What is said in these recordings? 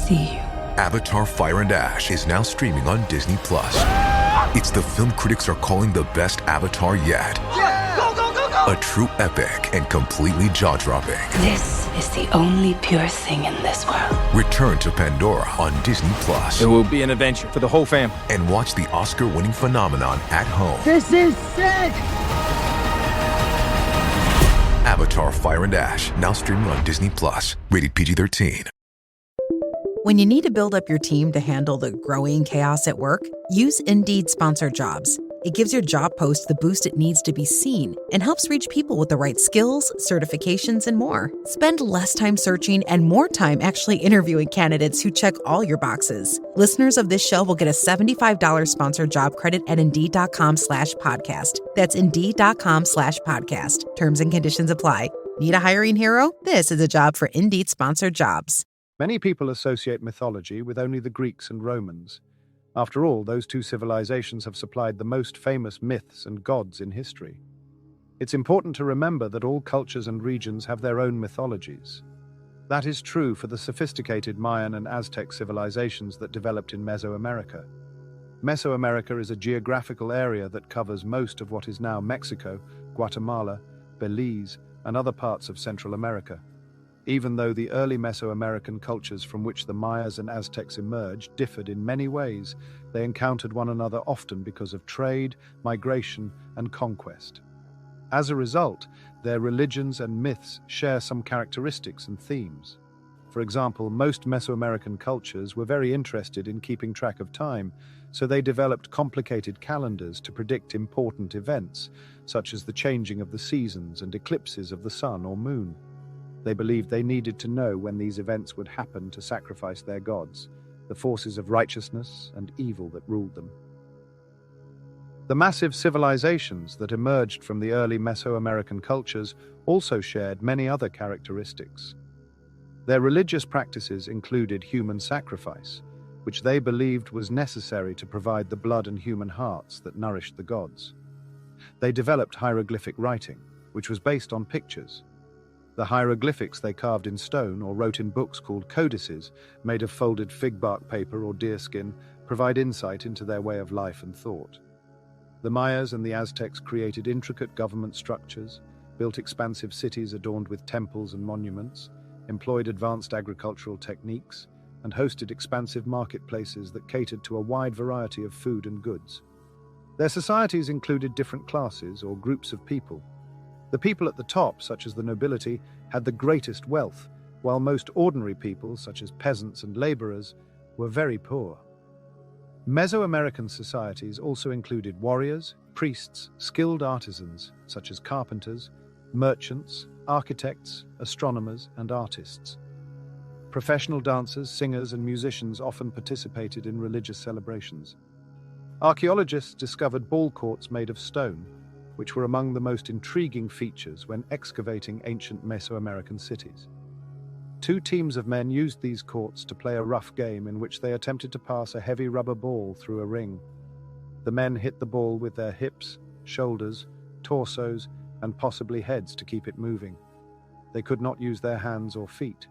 see you. Avatar: Fire and Ash is now streaming on Disney+. It's the film critics are calling the best Avatar yet. Yeah! Go, go, go, go! A true epic and completely jaw-dropping. This is the only pure thing in this world. Return to Pandora on Disney+. It will be an adventure for the whole family. And watch the Oscar-winning phenomenon at home. This is sick! Avatar: Fire and Ash, now streaming on Disney+. Rated PG-13. When you need to build up your team to handle the growing chaos at work, use Indeed Sponsored Jobs. It gives your job post the boost it needs to be seen and helps reach people with the right skills, certifications, and more. Spend less time searching and more time actually interviewing candidates who check all your boxes. Listeners of this show will get a $75 sponsored job credit at Indeed.com/podcast. That's Indeed.com/podcast. Terms and conditions apply. Need a hiring hero? This is a job for Indeed Sponsored Jobs. Many people associate mythology with only the Greeks and Romans. After all, those two civilizations have supplied the most famous myths and gods in history. It's important to remember that all cultures and regions have their own mythologies. That is true for the sophisticated Mayan and Aztec civilizations that developed in Mesoamerica. Mesoamerica is a geographical area that covers most of what is now Mexico, Guatemala, Belize, and other parts of Central America. Even though the early Mesoamerican cultures from which the Mayas and Aztecs emerged differed in many ways, they encountered one another often because of trade, migration, and conquest. As a result, their religions and myths share some characteristics and themes. For example, most Mesoamerican cultures were very interested in keeping track of time, so they developed complicated calendars to predict important events, such as the changing of the seasons and eclipses of the sun or moon. They believed they needed to know when these events would happen to sacrifice their gods, the forces of righteousness and evil that ruled them. The massive civilizations that emerged from the early Mesoamerican cultures also shared many other characteristics. Their religious practices included human sacrifice, which they believed was necessary to provide the blood and human hearts that nourished the gods. They developed hieroglyphic writing, which was based on pictures. The hieroglyphics they carved in stone or wrote in books called codices, made of folded fig bark paper or deerskin, provide insight into their way of life and thought. The Mayas and the Aztecs created intricate government structures, built expansive cities adorned with temples and monuments, employed advanced agricultural techniques, and hosted expansive marketplaces that catered to a wide variety of food and goods. Their societies included different classes or groups of people. The people at the top, such as the nobility, had the greatest wealth, while most ordinary people, such as peasants and laborers, were very poor. Mesoamerican societies also included warriors, priests, skilled artisans, such as carpenters, merchants, architects, astronomers, and artists. Professional dancers, singers, and musicians often participated in religious celebrations. Archaeologists discovered ball courts made of stone, which were among the most intriguing features when excavating ancient Mesoamerican cities. Two teams of men used these courts to play a rough game in which they attempted to pass a heavy rubber ball through a ring. The men hit the ball with their hips, shoulders, torsos, and possibly heads to keep it moving. They could not use their hands or feet.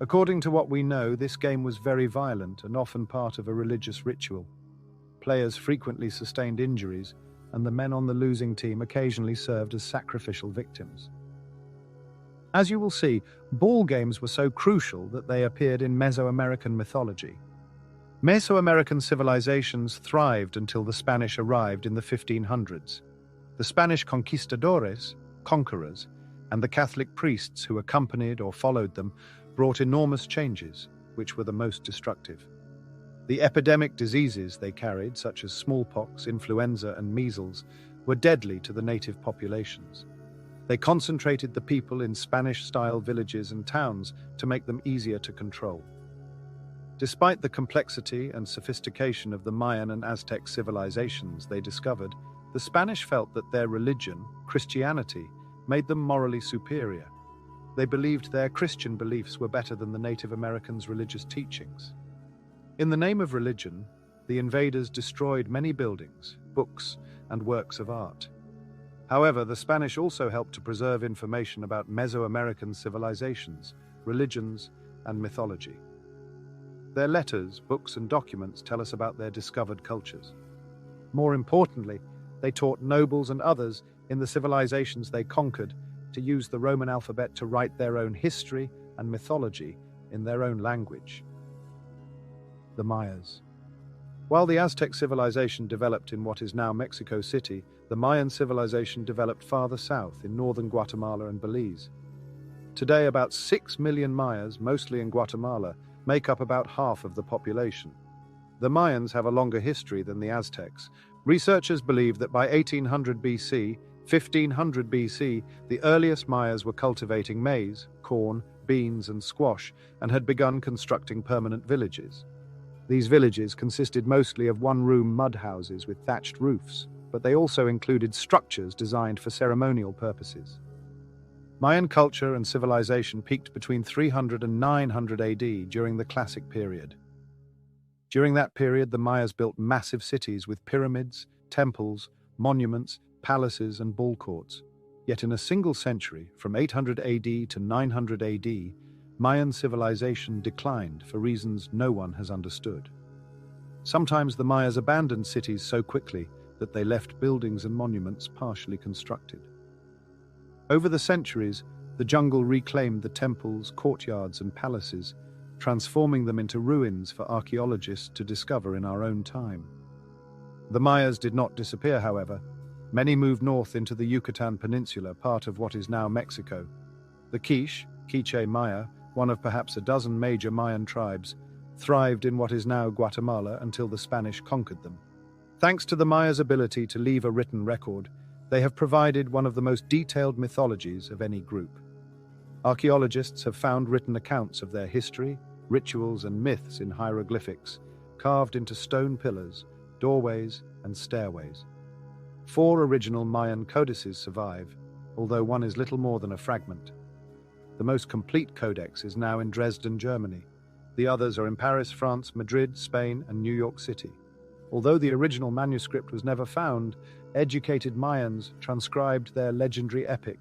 According to what we know, this game was very violent and often part of a religious ritual. Players frequently sustained injuries, and the men on the losing team occasionally served as sacrificial victims. As you will see, ball games were so crucial that they appeared in Mesoamerican mythology. Mesoamerican civilizations thrived until the Spanish arrived in the 1500s. The Spanish conquistadores, conquerors, and the Catholic priests who accompanied or followed them brought enormous changes, which were the most destructive. The epidemic diseases they carried, such as smallpox, influenza, and measles, were deadly to the native populations. They concentrated the people in Spanish-style villages and towns to make them easier to control. Despite the complexity and sophistication of the Mayan and Aztec civilizations they discovered, the Spanish felt that their religion, Christianity, made them morally superior. They believed their Christian beliefs were better than the Native Americans' religious teachings. In the name of religion, the invaders destroyed many buildings, books, and works of art. However, the Spanish also helped to preserve information about Mesoamerican civilizations, religions, and mythology. Their letters, books, and documents tell us about their discovered cultures. More importantly, they taught nobles and others in the civilizations they conquered to use the Roman alphabet to write their own history and mythology in their own language. The Mayas. While the Aztec civilization developed in what is now Mexico City, the Mayan civilization developed farther south in northern Guatemala and Belize. Today, about 6 million Mayas, mostly in Guatemala, make up about half of the population. The Mayans have a longer history than the Aztecs. Researchers believe that by 1800 BC, 1500 BC, the earliest Mayas were cultivating maize, corn, beans, and squash, and had begun constructing permanent villages. These villages consisted mostly of one-room mud houses with thatched roofs, but they also included structures designed for ceremonial purposes. Mayan culture and civilization peaked between 300 and 900 AD during the Classic period. During that period, the Mayas built massive cities with pyramids, temples, monuments, palaces, and ball courts. Yet in a single century, from 800 AD to 900 AD, Mayan civilization declined for reasons no one has understood. Sometimes the Mayas abandoned cities so quickly that they left buildings and monuments partially constructed. Over the centuries, the jungle reclaimed the temples, courtyards, and palaces, transforming them into ruins for archaeologists to discover in our own time. The Mayas did not disappear, however. Many moved north into the Yucatan Peninsula, part of what is now Mexico. The Quiche Maya, one of perhaps a dozen major Mayan tribes, thrived in what is now Guatemala until the Spanish conquered them. Thanks to the Mayas' ability to leave a written record, they have provided one of the most detailed mythologies of any group. Archaeologists have found written accounts of their history, rituals, and myths in hieroglyphics, carved into stone pillars, doorways, and stairways. 4 original Mayan codices survive, although one is little more than a fragment. The most complete codex is now in Dresden, Germany. The others are in Paris, France, Madrid, Spain, and New York City. Although the original manuscript was never found, educated Mayans transcribed their legendary epic,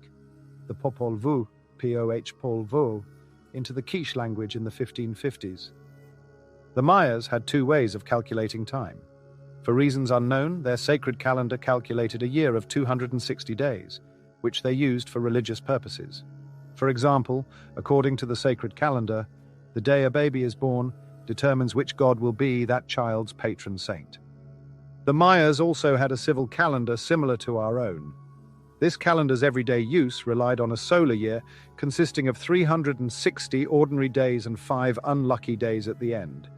the Popol Vuh, Popol Vuh, into the Quiche language in the 1550s. The Mayas had 2 ways of calculating time. For reasons unknown, their sacred calendar calculated a year of 260 days, which they used for religious purposes. For example, according to the sacred calendar, the day a baby is born determines which god will be that child's patron saint. The Mayas also had a civil calendar similar to our own. This calendar's everyday use relied on a solar year consisting of 360 ordinary days and 5 unlucky days at the end.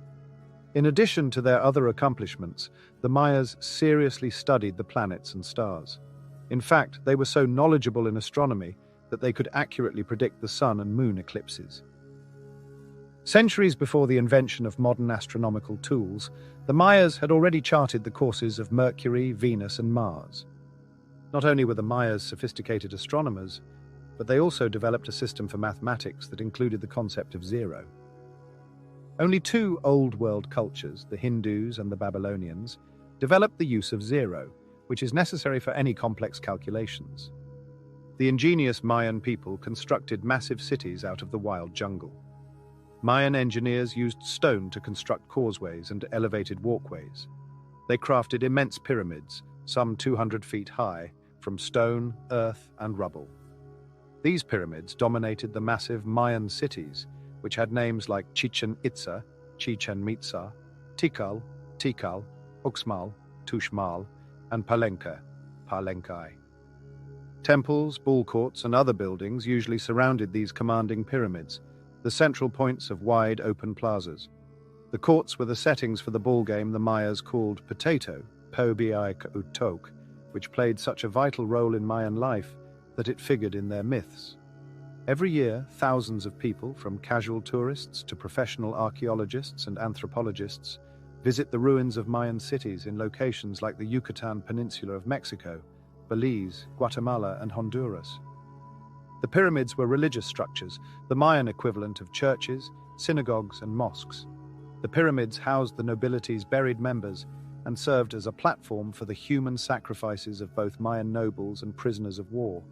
In addition to their other accomplishments, the Mayas seriously studied the planets and stars. In fact, they were so knowledgeable in astronomy that they could accurately predict the sun and moon eclipses. Centuries before the invention of modern astronomical tools, the Mayas had already charted the courses of Mercury, Venus, and Mars. Not only were the Mayas sophisticated astronomers, but they also developed a system for mathematics that included the concept of zero. Only 2 Old World cultures, the Hindus and the Babylonians, developed the use of zero, which is necessary for any complex calculations. The ingenious Mayan people constructed massive cities out of the wild jungle. Mayan engineers used stone to construct causeways and elevated walkways. They crafted immense pyramids, some 200 feet high, from stone, earth, and rubble. These pyramids dominated the massive Mayan cities, which had names like Chichen Itza, Chichen Itza, Tikal, Uxmal, Tuxmal, and Palenque. Temples, ball courts, and other buildings usually surrounded these commanding pyramids, the central points of wide open plazas. The courts were the settings for the ball game the Mayas called potato, po-bi-utok, which played such a vital role in Mayan life that it figured in their myths. Every year, thousands of people, from casual tourists to professional archaeologists and anthropologists, visit the ruins of Mayan cities in locations like the Yucatan Peninsula of Mexico, Belize, Guatemala, and Honduras. The pyramids were religious structures, the Mayan equivalent of churches, synagogues, and mosques. The pyramids housed the nobility's buried members and served as a platform for the human sacrifices of both Mayan nobles and prisoners of war.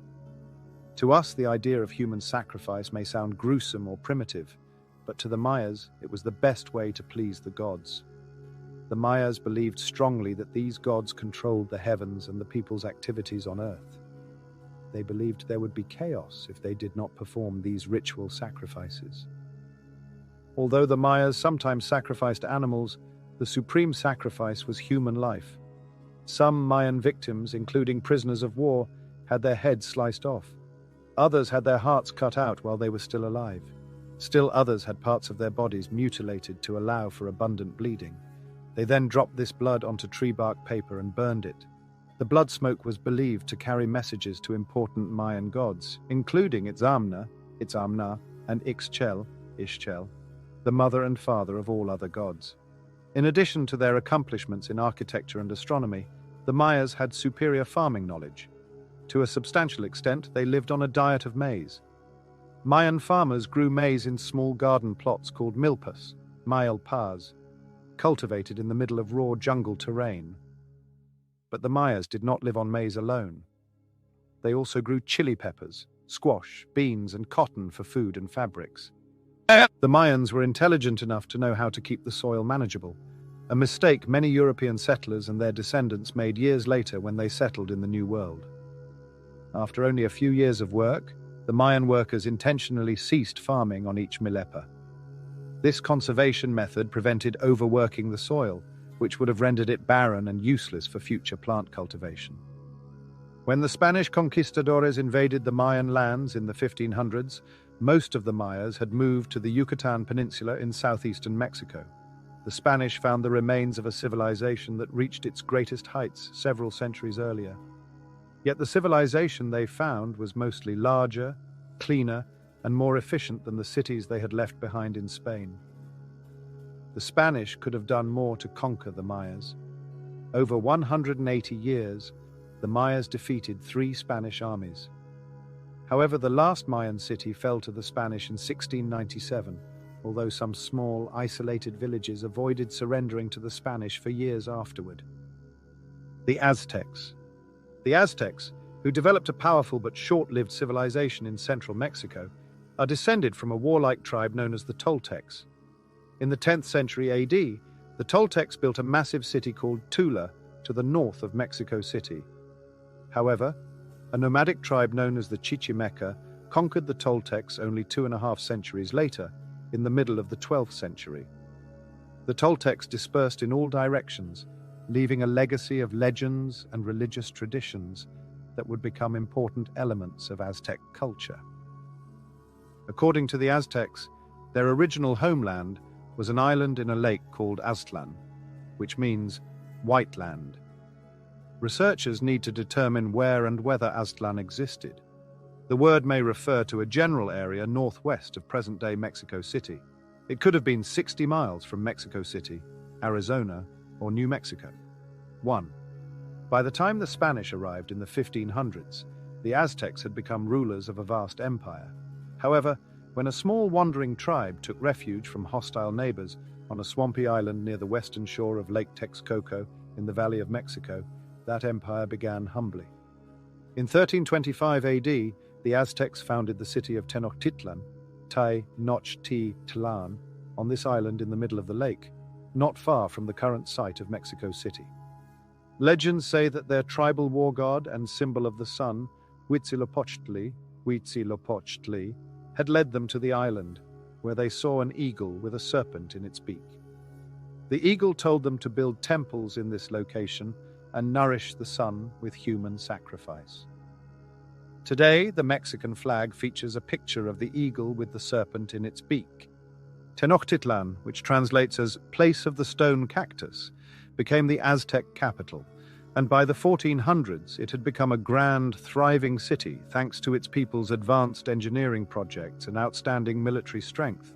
To us, the idea of human sacrifice may sound gruesome or primitive, but to the Mayas, it was the best way to please the gods. The Mayas believed strongly that these gods controlled the heavens and the people's activities on earth. They believed there would be chaos if they did not perform these ritual sacrifices. Although the Mayas sometimes sacrificed animals, the supreme sacrifice was human life. Some Mayan victims, including prisoners of war, had their heads sliced off. Others had their hearts cut out while they were still alive. Still others had parts of their bodies mutilated to allow for abundant bleeding. They then dropped this blood onto tree bark paper and burned it. The blood smoke was believed to carry messages to important Mayan gods, including Itzamna, and Ixchel, the mother and father of all other gods. In addition to their accomplishments in architecture and astronomy, the Mayas had superior farming knowledge. To a substantial extent, they lived on a diet of maize. Mayan farmers grew maize in small garden plots called milpas, mailpas, cultivated in the middle of raw jungle terrain. But the Mayas did not live on maize alone. They also grew chili peppers, squash, beans, and cotton for food and fabrics. The Mayans were intelligent enough to know how to keep the soil manageable, a mistake many European settlers and their descendants made years later when they settled in the New World. After only a few years of work, the Mayan workers intentionally ceased farming on each milpa. This conservation method prevented overworking the soil, which would have rendered it barren and useless for future plant cultivation. When the Spanish conquistadores invaded the Mayan lands in the 1500s, most of the Mayas had moved to the Yucatan Peninsula in southeastern Mexico. The Spanish found the remains of a civilization that reached its greatest heights several centuries earlier. Yet the civilization they found was mostly larger, cleaner, and more efficient than the cities they had left behind in Spain. The Spanish could have done more to conquer the Mayas. Over 180 years, the Mayas defeated 3 Spanish armies. However, the last Mayan city fell to the Spanish in 1697, although some small, isolated villages avoided surrendering to the Spanish for years afterward. The Aztecs. The Aztecs, who developed a powerful but short-lived civilization in central Mexico, are descended from a warlike tribe known as the Toltecs. In the 10th century AD, the Toltecs built a massive city called Tula to the north of Mexico City. However, a nomadic tribe known as the Chichimeca conquered the Toltecs only 2.5 centuries later, in the middle of the 12th century. The Toltecs dispersed in all directions, leaving a legacy of legends and religious traditions that would become important elements of Aztec culture. According to the Aztecs, their original homeland was an island in a lake called Aztlan, which means white land. Researchers need to determine where and whether Aztlan existed. The word may refer to a general area northwest of present-day Mexico City. It could have been 60 miles from Mexico City, Arizona, or New Mexico. 1. By the time the Spanish arrived in the 1500s, the Aztecs had become rulers of a vast empire. However, when a small wandering tribe took refuge from hostile neighbors on a swampy island near the western shore of Lake Texcoco in the Valley of Mexico, that empire began humbly. In 1325 AD, the Aztecs founded the city of Tenochtitlan, Tenochtitlan, on this island in the middle of the lake, not far from the current site of Mexico City. Legends say that their tribal war god and symbol of the sun, Huitzilopochtli, had led them to the island, where they saw an eagle with a serpent in its beak. The eagle told them to build temples in this location and nourish the sun with human sacrifice. Today, the Mexican flag features a picture of the eagle with the serpent in its beak. Tenochtitlan, which translates as place of the stone cactus, became the Aztec capital, and by the 1400s it had become a grand, thriving city thanks to its people's advanced engineering projects and outstanding military strength.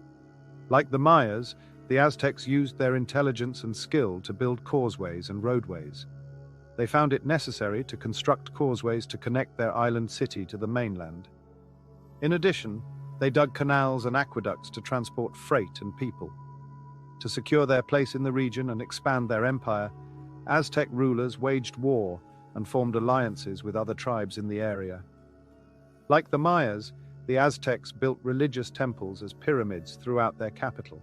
Like the Mayas, the Aztecs used their intelligence and skill to build causeways and roadways. They found it necessary to construct causeways to connect their island city to the mainland. In addition, they dug canals and aqueducts to transport freight and people. To secure their place in the region and expand their empire, Aztec rulers waged war and formed alliances with other tribes in the area. Like the Mayas, the Aztecs built religious temples as pyramids throughout their capital.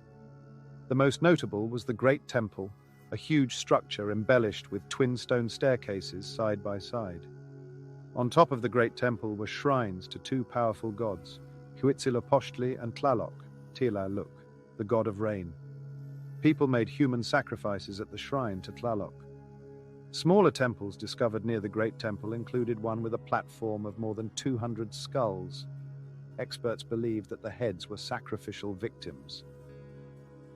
The most notable was the Great Temple, a huge structure embellished with twin stone staircases side by side. On top of the Great Temple were shrines to two powerful gods, Huitzilopochtli and Tlaloc, the god of rain. People made human sacrifices at the shrine to Tlaloc. Smaller temples discovered near the Great Temple included one with a platform of more than 200 skulls. Experts believed that the heads were sacrificial victims.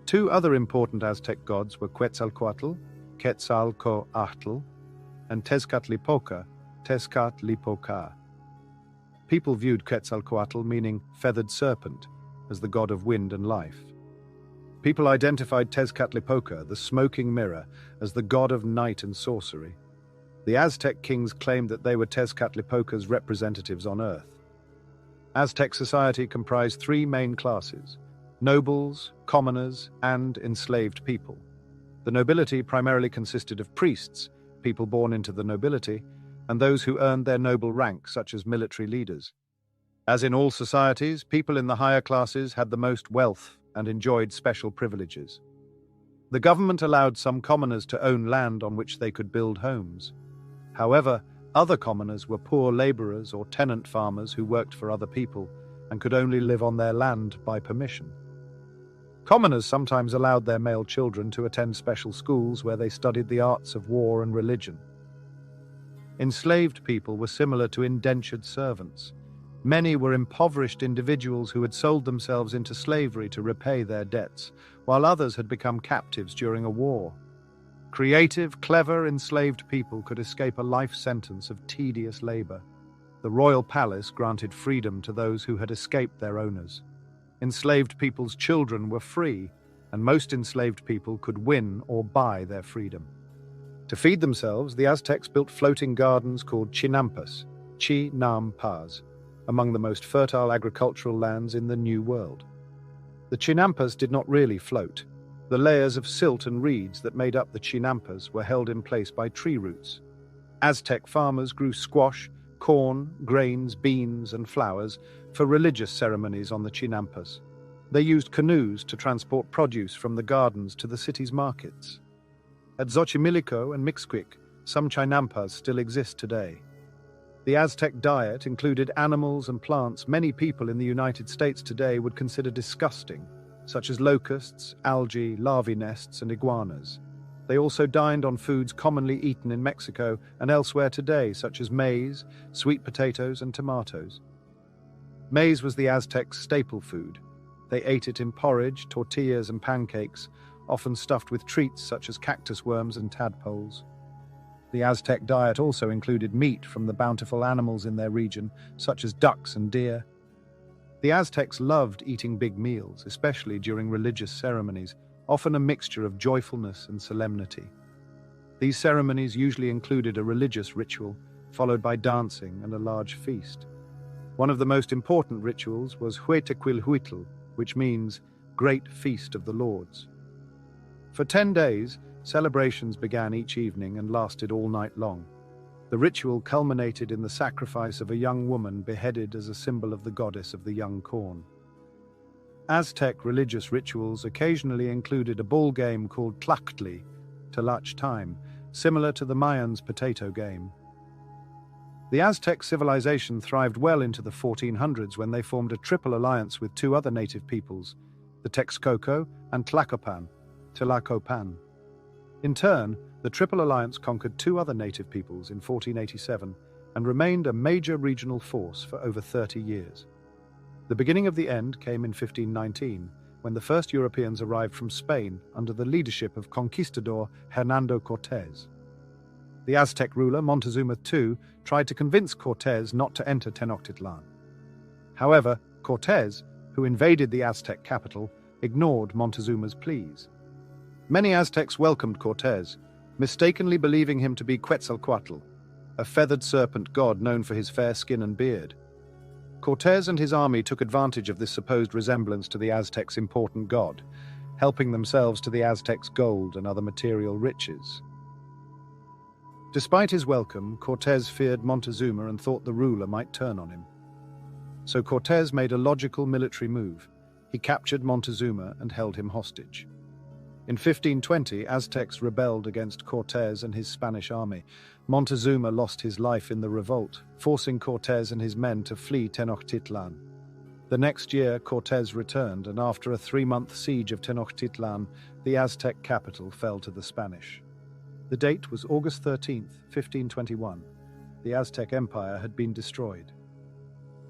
Two other important Aztec gods were Quetzalcoatl, and Tezcatlipoca, People viewed Quetzalcoatl, meaning feathered serpent, as the god of wind and life. People identified Tezcatlipoca, the smoking mirror, as the god of night and sorcery. The Aztec kings claimed that they were Tezcatlipoca's representatives on Earth. Aztec society comprised three main classes: nobles, commoners, and enslaved people. The nobility primarily consisted of priests, people born into the nobility, and those who earned their noble rank, such as military leaders. As in all societies, people in the higher classes had the most wealth and enjoyed special privileges. The government allowed some commoners to own land on which they could build homes. However, other commoners were poor laborers or tenant farmers who worked for other people and could only live on their land by permission. Commoners sometimes allowed their male children to attend special schools where they studied the arts of war and religion. Enslaved people were similar to indentured servants. Many were impoverished individuals who had sold themselves into slavery to repay their debts, while others had become captives during a war. Creative, clever, enslaved people could escape a life sentence of tedious labor. The royal palace granted freedom to those who had escaped their owners. Enslaved people's children were free, and most enslaved people could win or buy their freedom. To feed themselves, the Aztecs built floating gardens called chinampas, among the most fertile agricultural lands in the New World. The chinampas did not really float. The layers of silt and reeds that made up the chinampas were held in place by tree roots. Aztec farmers grew squash, corn, grains, beans, and flowers for religious ceremonies on the chinampas. They used canoes to transport produce from the gardens to the city's markets. At Xochimilco and Mixquic, some chinampas still exist today. The Aztec diet included animals and plants many people in the United States today would consider disgusting, such as locusts, algae, larvae nests, and iguanas. They also dined on foods commonly eaten in Mexico and elsewhere today, such as maize, sweet potatoes, and tomatoes. Maize was the Aztecs' staple food. They ate it in porridge, tortillas, and pancakes, often stuffed with treats such as cactus worms and tadpoles. The Aztec diet also included meat from the bountiful animals in their region, such as ducks and deer. The Aztecs loved eating big meals, especially during religious ceremonies, often a mixture of joyfulness and solemnity. These ceremonies usually included a religious ritual, followed by dancing and a large feast. One of the most important rituals was Huitzilopochtli, which means Great Feast of the Lords. For 10 days, celebrations began each evening and lasted all night long. The ritual culminated in the sacrifice of a young woman beheaded as a symbol of the goddess of the young corn. Aztec religious rituals occasionally included a ball game called Tlachtli, Tulach time, similar to the Mayans' potato game. The Aztec civilization thrived well into the 1400s when they formed a triple alliance with two other native peoples, the Texcoco and Tlacopan. In turn, the Triple Alliance conquered two other native peoples in 1487 and remained a major regional force for over 30 years. The beginning of the end came in 1519, when the first Europeans arrived from Spain under the leadership of conquistador Hernando Cortés. The Aztec ruler Montezuma II tried to convince Cortés not to enter Tenochtitlan. However, Cortés, who invaded the Aztec capital, ignored Montezuma's pleas. Many Aztecs welcomed Cortés, mistakenly believing him to be Quetzalcoatl, a feathered serpent god known for his fair skin and beard. Cortés and his army took advantage of this supposed resemblance to the Aztecs' important god, helping themselves to the Aztecs' gold and other material riches. Despite his welcome, Cortés feared Montezuma and thought the ruler might turn on him. So Cortés made a logical military move. He captured Montezuma and held him hostage. In 1520, Aztecs rebelled against Cortés and his Spanish army. Montezuma lost his life in the revolt, forcing Cortés and his men to flee Tenochtitlan. The next year, Cortés returned, and after a 3-month siege of Tenochtitlan, the Aztec capital fell to the Spanish. The date was August 13th, 1521. The Aztec Empire had been destroyed.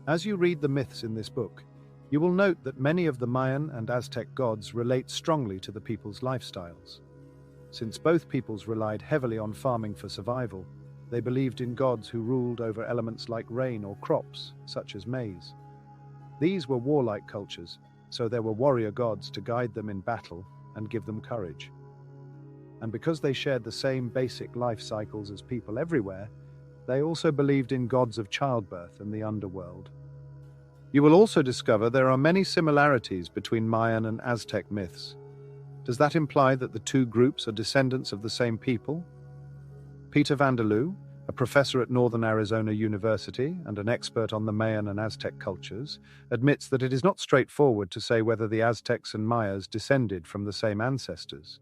As you read the myths in this book, you will note that many of the Mayan and Aztec gods relate strongly to the people's lifestyles. Since both peoples relied heavily on farming for survival, they believed in gods who ruled over elements like rain or crops, such as maize. These were warlike cultures, so there were warrior gods to guide them in battle and give them courage. And because they shared the same basic life cycles as people everywhere, they also believed in gods of childbirth and the underworld. You will also discover there are many similarities between Mayan and Aztec myths. Does that imply that the two groups are descendants of the same people? Peter van der Loo, a professor at Northern Arizona University and an expert on the Mayan and Aztec cultures, admits that it is not straightforward to say whether the Aztecs and Mayas descended from the same ancestors.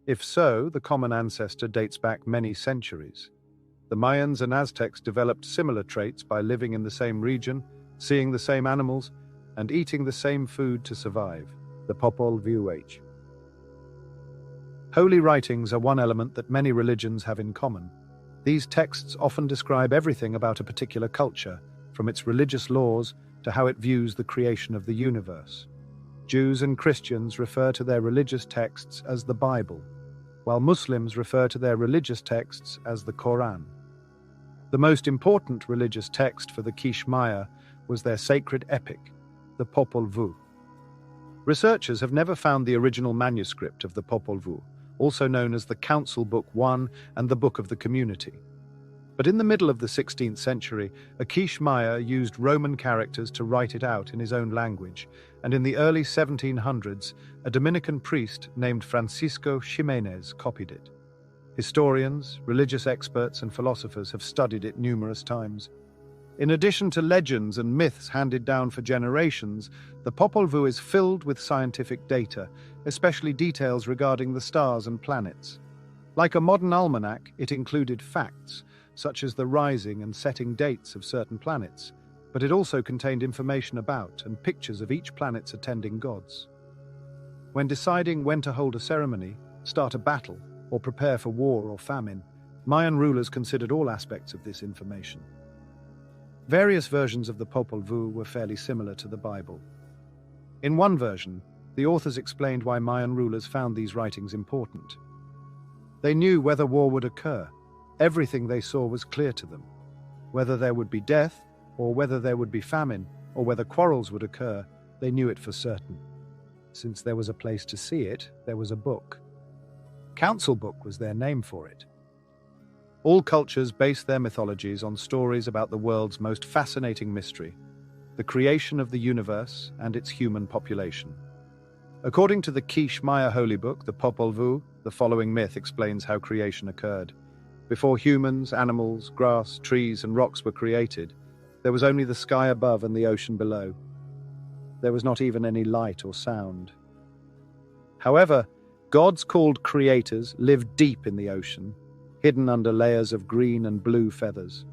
If so, the common ancestor dates back many centuries. The Mayans and Aztecs developed similar traits by living in the same region, seeing the same animals, and eating the same food to survive, the Popol Vuh. Holy writings are one element that many religions have in common. These texts often describe everything about a particular culture, from its religious laws to how it views the creation of the universe. Jews and Christians refer to their religious texts as the Bible, while Muslims refer to their religious texts as the Quran. The most important religious text for the Quiche Maya was their sacred epic, the Popol Vuh. Researchers have never found the original manuscript of the Popol Vuh, also known as the Council Book I and the Book of the Community. But in the middle of the 16th century, a Quiche Maya used Roman characters to write it out in his own language, and in the early 1700s, a Dominican priest named Francisco Ximénez copied it. Historians, religious experts, and philosophers have studied it numerous times. In addition to legends and myths handed down for generations, the Popol Vuh is filled with scientific data, especially details regarding the stars and planets. Like a modern almanac, it included facts, such as the rising and setting dates of certain planets, but it also contained information about and pictures of each planet's attending gods. When deciding when to hold a ceremony, start a battle, or prepare for war or famine, Mayan rulers considered all aspects of this information. Various versions of the Popol Vuh were fairly similar to the Bible. In one version, the authors explained why Mayan rulers found these writings important. They knew whether war would occur. Everything they saw was clear to them. Whether there would be death, or whether there would be famine, or whether quarrels would occur, they knew it for certain. Since there was a place to see it, there was a book. Council Book was their name for it. All cultures base their mythologies on stories about the world's most fascinating mystery, the creation of the universe and its human population. According to the Quiche Maya holy book, the Popol Vuh, the following myth explains how creation occurred. Before humans, animals, grass, trees, and rocks were created, there was only the sky above and the ocean below. There was not even any light or sound. However, gods called creators lived deep in the ocean, hidden under layers of green and blue feathers.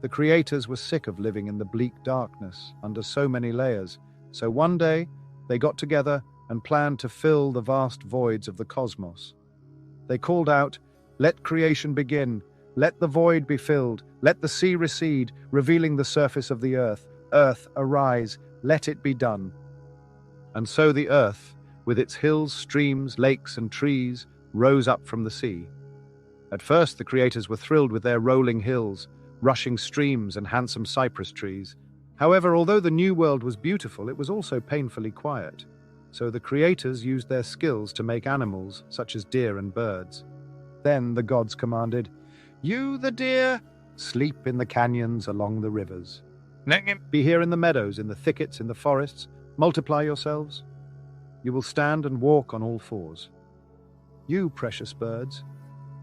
The creators were sick of living in the bleak darkness under so many layers, so one day they got together and planned to fill the vast voids of the cosmos. They called out, "Let creation begin, let the void be filled, let the sea recede, revealing the surface of the earth. Earth, arise, let it be done." And so the earth, with its hills, streams, lakes, and trees, rose up from the sea. At first, the creators were thrilled with their rolling hills, rushing streams, and handsome cypress trees. However, although the new world was beautiful, it was also painfully quiet. So the creators used their skills to make animals, such as deer and birds. Then the gods commanded, "You, the deer, sleep in the canyons along the rivers. Be here in the meadows, in the thickets, in the forests. Multiply yourselves. You will stand and walk on all fours. You, precious birds,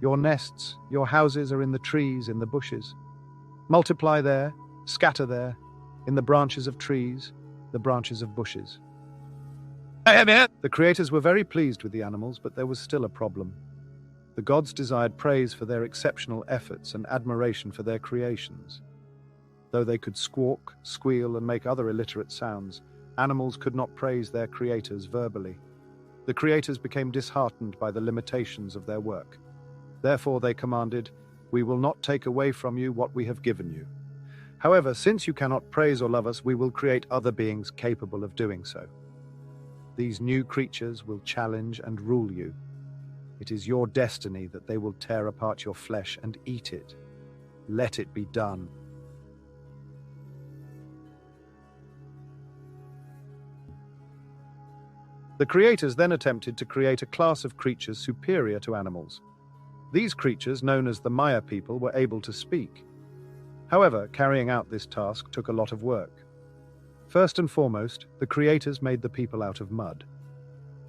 your nests, your houses are in the trees, in the bushes. Multiply there, scatter there. in the branches of trees, the branches of bushes. Hey, man! The creators were very pleased with the animals, but there was still a problem. The gods desired praise for their exceptional efforts and admiration for their creations. Though they could squawk, squeal, and make other illiterate sounds, animals could not praise their creators verbally. The creators became disheartened by the limitations of their work. Therefore they commanded, "We will not take away from you what we have given you. However, since you cannot praise or love us, we will create other beings capable of doing so. These new creatures will challenge and rule you. It is your destiny that they will tear apart your flesh and eat it. Let it be done." The creators then attempted to create a class of creatures superior to animals. These creatures, known as the Maya people, were able to speak. However, carrying out this task took a lot of work. First and foremost, the creators made the people out of mud.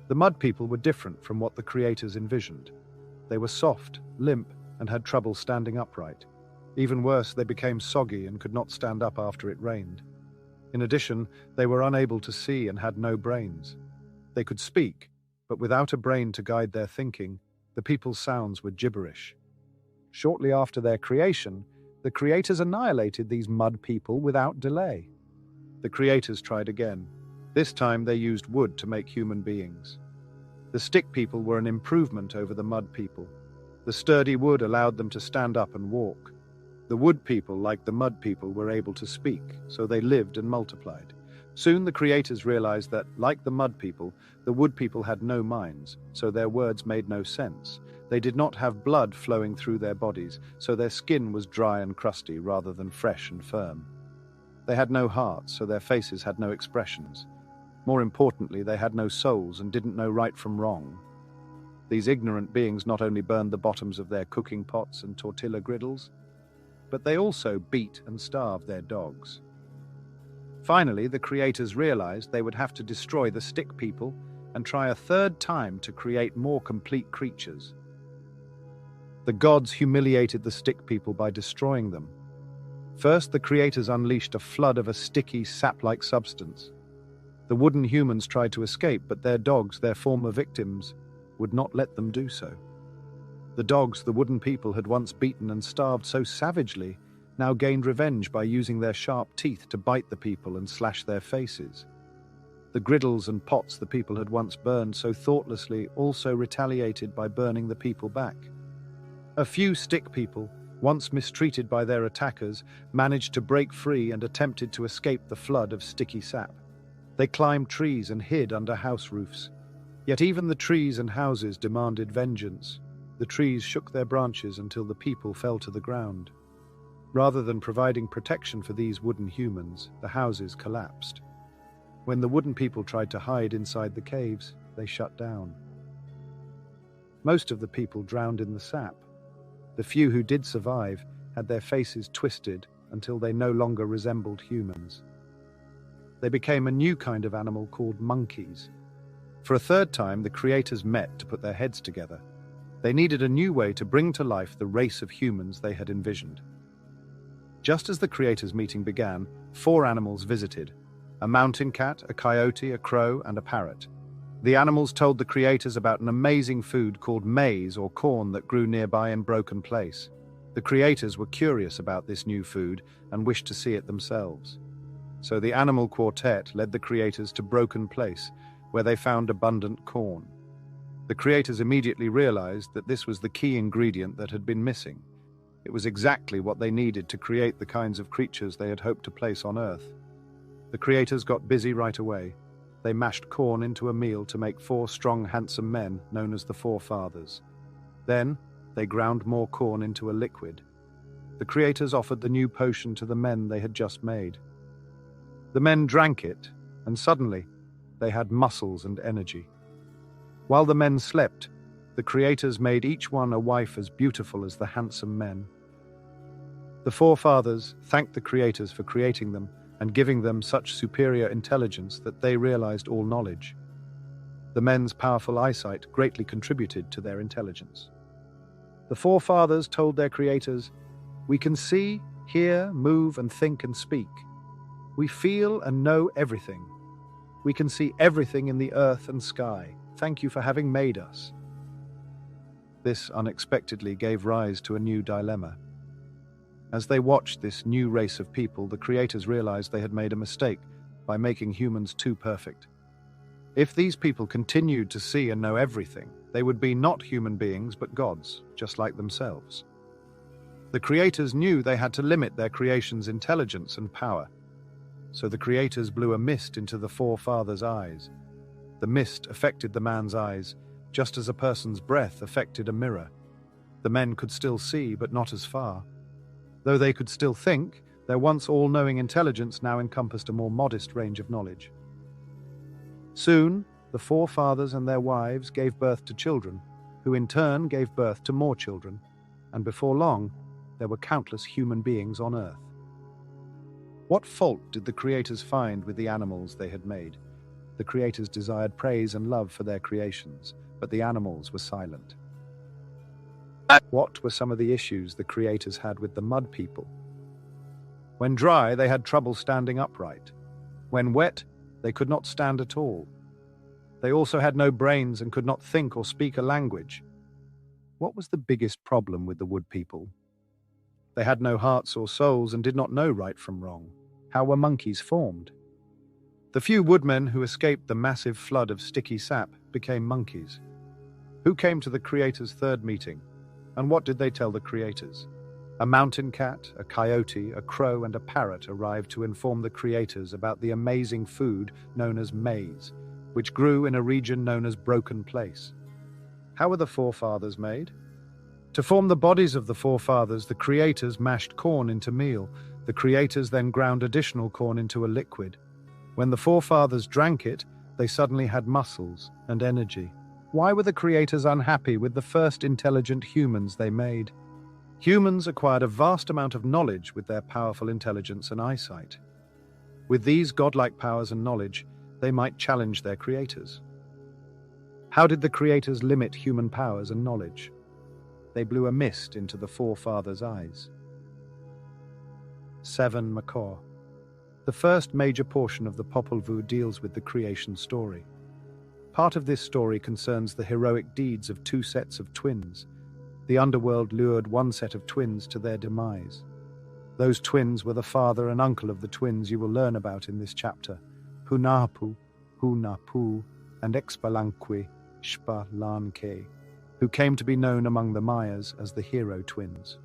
The mud people were different from what the creators envisioned. They were soft, limp, and had trouble standing upright. Even worse, they became soggy and could not stand up after it rained. In addition, they were unable to see and had no brains. They could speak, but without a brain to guide their thinking, the people's sounds were gibberish. Shortly after their creation, the creators annihilated these mud people without delay. The creators tried again. This time they used wood to make human beings. The stick people were an improvement over the mud people. The sturdy wood allowed them to stand up and walk. The wood people, like the mud people, were able to speak, so they lived and multiplied. Soon the creators realized that, like the mud people, the wood people had no minds, so their words made no sense. They did not have blood flowing through their bodies, so their skin was dry and crusty rather than fresh and firm. They had no hearts, so their faces had no expressions. More importantly, they had no souls and didn't know right from wrong. These ignorant beings not only burned the bottoms of their cooking pots and tortilla griddles, but they also beat and starved their dogs. Finally, the creators realized they would have to destroy the stick people and try a third time to create more complete creatures. The gods humiliated the stick people by destroying them. First, the creators unleashed a flood of a sticky, sap-like substance. The wooden humans tried to escape, but their dogs, their former victims, would not let them do so. The dogs the wooden people had once beaten and starved so savagely now gained revenge by using their sharp teeth to bite the people and slash their faces. The griddles and pots the people had once burned so thoughtlessly also retaliated by burning the people back. A few stick people, once mistreated by their attackers, managed to break free and attempted to escape the flood of sticky sap. They climbed trees and hid under house roofs. Yet even the trees and houses demanded vengeance. The trees shook their branches until the people fell to the ground. Rather than providing protection for these wooden humans, the houses collapsed. When the wooden people tried to hide inside the caves, they shut down. Most of the people drowned in the sap. The few who did survive had their faces twisted until they no longer resembled humans. They became a new kind of animal called monkeys. For a third time, the creators met to put their heads together. They needed a new way to bring to life the race of humans they had envisioned. Just as the creators' meeting began, 4 animals visited: a mountain cat, a coyote, a crow, and a parrot. The animals told the creators about an amazing food called maize or corn that grew nearby in Broken Place. The creators were curious about this new food and wished to see it themselves. So the animal quartet led the creators to Broken Place, where they found abundant corn. The creators immediately realized that this was the key ingredient that had been missing. It was exactly what they needed to create the kinds of creatures they had hoped to place on Earth. The creators got busy right away. They mashed corn into a meal to make 4 strong, handsome men known as the Forefathers. Then, they ground more corn into a liquid. The creators offered the new potion to the men they had just made. The men drank it, and suddenly, they had muscles and energy. While the men slept, the creators made each one a wife as beautiful as the handsome men. The Forefathers thanked the creators for creating them and giving them such superior intelligence that they realized all knowledge. The men's powerful eyesight greatly contributed to their intelligence. The Forefathers told their creators, "We can see, hear, move, and think and speak. We feel and know everything. We can see everything in the earth and sky. Thank you for having made us. This unexpectedly gave rise to a new dilemma. As they watched this new race of people, the creators realized they had made a mistake by making humans too perfect. If these people continued to see and know everything, they would be not human beings but gods, just like themselves. The creators knew they had to limit their creation's intelligence and power. So the creators blew a mist into the forefathers' eyes. The mist affected the man's eyes, just as a person's breath affected a mirror. The men could still see, but not as far. Though they could still think, their once all-knowing intelligence now encompassed a more modest range of knowledge. Soon, the forefathers and their wives gave birth to children, who in turn gave birth to more children, and before long, there were countless human beings on Earth. What fault did the creators find with the animals they had made? The creators desired praise and love for their creations, but the animals were silent. What were some of the issues the creators had with the mud people? When dry, they had trouble standing upright. When wet, they could not stand at all. They also had no brains and could not think or speak a language. What was the biggest problem with the wood people? They had no hearts or souls and did not know right from wrong. How were monkeys formed? The few woodmen who escaped the massive flood of sticky sap became monkeys. Who came to the creators' third meeting? And what did they tell the creators? A mountain cat, a coyote, a crow, and a parrot arrived to inform the creators about the amazing food known as maize, which grew in a region known as Broken Place. How were the forefathers made? To form the bodies of the forefathers, the creators mashed corn into meal. The creators then ground additional corn into a liquid. When the forefathers drank it, they suddenly had muscles and energy. Why were the creators unhappy with the first intelligent humans they made? Humans acquired a vast amount of knowledge with their powerful intelligence and eyesight. With these godlike powers and knowledge, they might challenge their creators. How did the creators limit human powers and knowledge? They blew a mist into the forefathers' eyes. 7 Macaw. The first major portion of the Popol Vuh deals with the creation story. Part of this story concerns the heroic deeds of two sets of twins. The underworld lured one set of twins to their demise. Those twins were the father and uncle of the twins you will learn about in this chapter, Hunahpu and Xbalanque, who came to be known among the Mayas as the hero twins.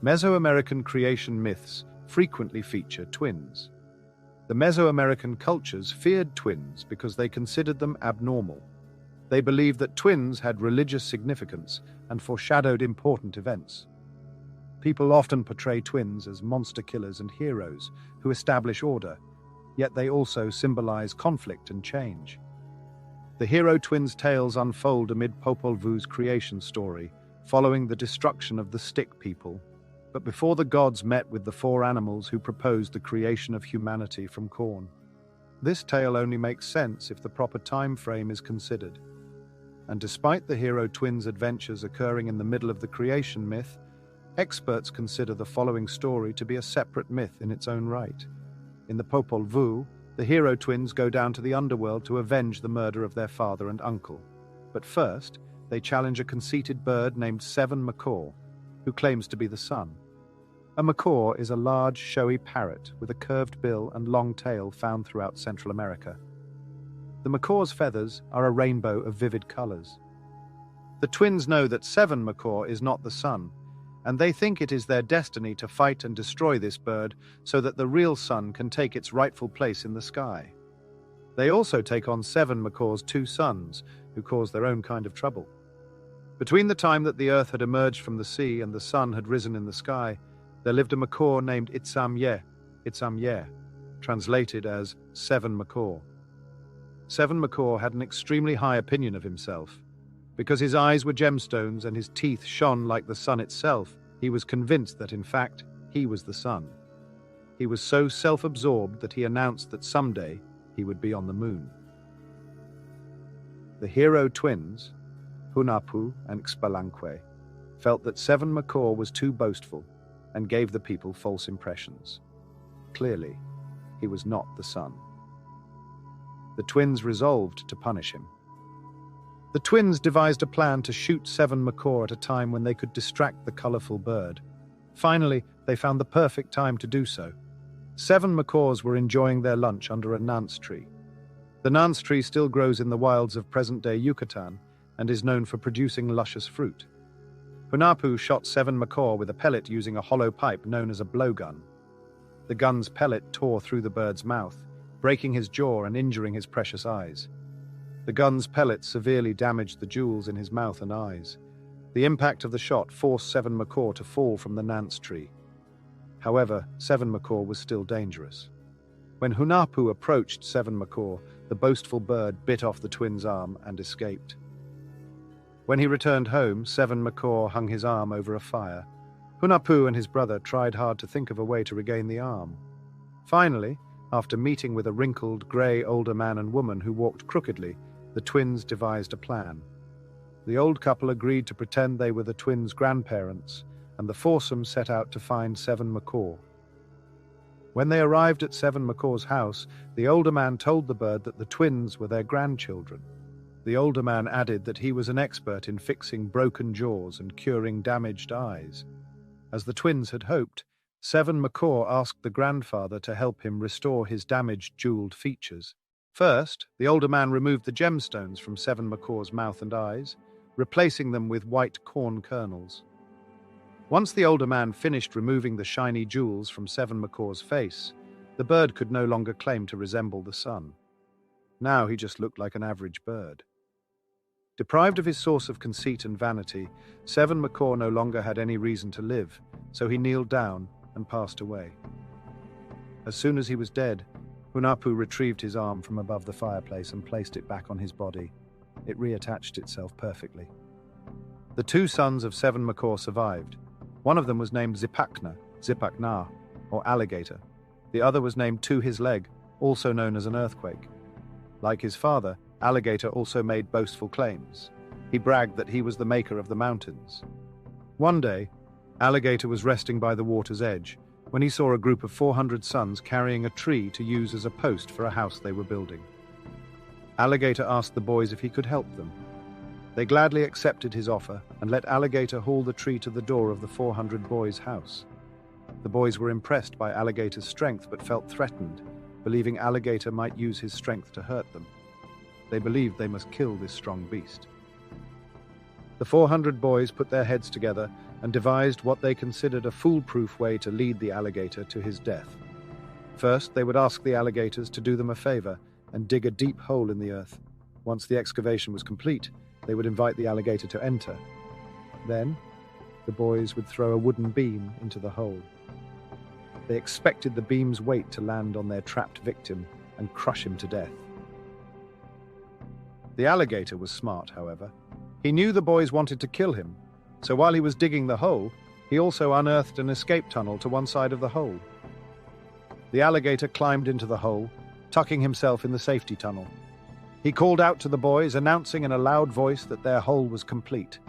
Mesoamerican creation myths frequently feature twins. The Mesoamerican cultures feared twins because they considered them abnormal. They believed that twins had religious significance and foreshadowed important events. People often portray twins as monster killers and heroes who establish order, yet they also symbolize conflict and change. The hero twins' tales unfold amid Popol Vuh's creation story, following the destruction of the stick people, but before the gods met with the four animals who proposed the creation of humanity from corn. This tale only makes sense if the proper time frame is considered. And despite the hero twins' adventures occurring in the middle of the creation myth, experts consider the following story to be a separate myth in its own right. In the Popol Vuh, the hero twins go down to the underworld to avenge the murder of their father and uncle. But first, they challenge a conceited bird named 7 Macaw, who claims to be the sun. A macaw is a large, showy parrot with a curved bill and long tail found throughout Central America. The macaw's feathers are a rainbow of vivid colors. The twins know that 7 Macaw is not the sun, and they think it is their destiny to fight and destroy this bird so that the real sun can take its rightful place in the sky. They also take on 7 Macaw's 2 sons, who cause their own kind of trouble. Between the time that the earth had emerged from the sea and the sun had risen in the sky, there lived a macaw named Itzamye, translated as 7 Macaw. 7 Macaw had an extremely high opinion of himself. Because his eyes were gemstones and his teeth shone like the sun itself, he was convinced that, in fact, he was the sun. He was so self-absorbed that he announced that someday he would be on the moon. The hero twins, Hunahpu and Xbalanque, felt that 7 Macaw was too boastful and gave the people false impressions. Clearly, he was not the sun. The twins resolved to punish him. The twins devised a plan to shoot 7 macaw at a time when they could distract the colorful bird. Finally, they found the perfect time to do so. 7 macaws were enjoying their lunch under a nance tree. The nance tree still grows in the wilds of present-day Yucatan and is known for producing luscious fruit. Hunahpu shot 7 macaw with a pellet using a hollow pipe known as a blowgun. The gun's pellet tore through the bird's mouth, breaking his jaw and injuring his precious eyes. The gun's pellet severely damaged the jewels in his mouth and eyes. The impact of the shot forced 7 macaw to fall from the nance tree. However, 7 macaw was still dangerous. When Hunahpu approached 7 macaw, the boastful bird bit off the twins' arm and escaped. When he returned home, 7 macaw hung his arm over a fire. Hunahpu and his brother tried hard to think of a way to regain the arm. Finally, after meeting with a wrinkled, grey older man and woman who walked crookedly, the twins devised a plan. The old couple agreed to pretend they were the twins' grandparents, and the foursome set out to find 7 macaw. When they arrived at 7 macaw's house, the older man told the bird that the twins were their grandchildren. The older man added that he was an expert in fixing broken jaws and curing damaged eyes. As the twins had hoped, 7 macaw asked the grandfather to help him restore his damaged jeweled features. First, the older man removed the gemstones from 7 macaw's mouth and eyes, replacing them with white corn kernels. Once the older man finished removing the shiny jewels from 7 macaw's face, the bird could no longer claim to resemble the sun. Now he just looked like an average bird. Deprived of his source of conceit and vanity, 7 macaw no longer had any reason to live, so he kneeled down and passed away. As soon as he was dead, Hunahpu retrieved his arm from above the fireplace and placed it back on his body. It reattached itself perfectly. The 2 sons of 7 macaw survived. One of them was named Zipacna, or alligator. The other was named To His Leg, also known as an earthquake. Like his father, Alligator also made boastful claims. He bragged that he was the maker of the mountains. One day, Alligator was resting by the water's edge when he saw a group of 400 sons carrying a tree to use as a post for a house they were building. Alligator asked the boys if he could help them. They gladly accepted his offer and let Alligator haul the tree to the door of the 400 boys' house. The boys were impressed by Alligator's strength but felt threatened, believing Alligator might use his strength to hurt them. They believed they must kill this strong beast. The 400 boys put their heads together and devised what they considered a foolproof way to lead the alligator to his death. First, they would ask the alligators to do them a favor and dig a deep hole in the earth. Once the excavation was complete, they would invite the alligator to enter. Then, the boys would throw a wooden beam into the hole. They expected the beam's weight to land on their trapped victim and crush him to death. The alligator was smart, however. He knew the boys wanted to kill him, so while he was digging the hole, he also unearthed an escape tunnel to one side of the hole. The alligator climbed into the hole, tucking himself in the safety tunnel. He called out to the boys, announcing in a loud voice that their hole was complete.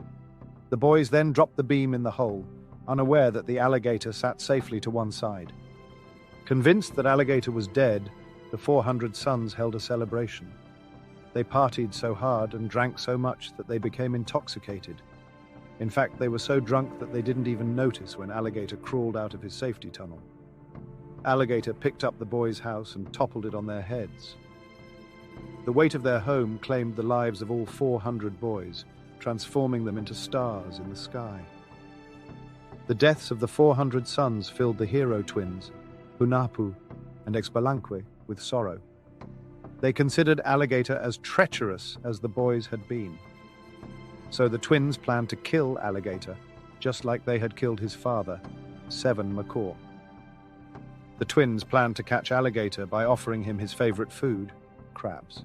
The boys then dropped the beam in the hole, unaware that the alligator sat safely to one side. Convinced that Alligator was dead, the 400 sons held a celebration. They partied so hard and drank so much that they became intoxicated. In fact, they were so drunk that they didn't even notice when Alligator crawled out of his safety tunnel. Alligator picked up the boys' house and toppled it on their heads. The weight of their home claimed the lives of all 400 boys, transforming them into stars in the sky. The deaths of the 400 sons filled the hero twins, Hunahpu and Xbalanque, with sorrow. They considered Alligator as treacherous as the boys had been. So the twins planned to kill Alligator, just like they had killed his father, 7 macaw. The twins planned to catch Alligator by offering him his favorite food, crabs.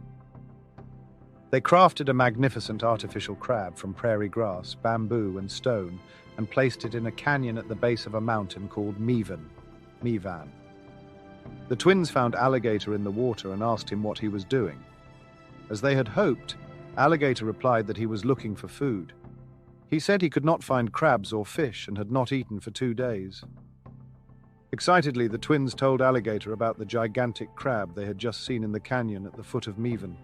They crafted a magnificent artificial crab from prairie grass, bamboo, and stone, and placed it in a canyon at the base of a mountain called Mevan. The twins found Alligator in the water and asked him what he was doing. As they had hoped, Alligator replied that he was looking for food. He said he could not find crabs or fish and had not eaten for 2 days. Excitedly, the twins told Alligator about the gigantic crab they had just seen in the canyon at the foot of Meven.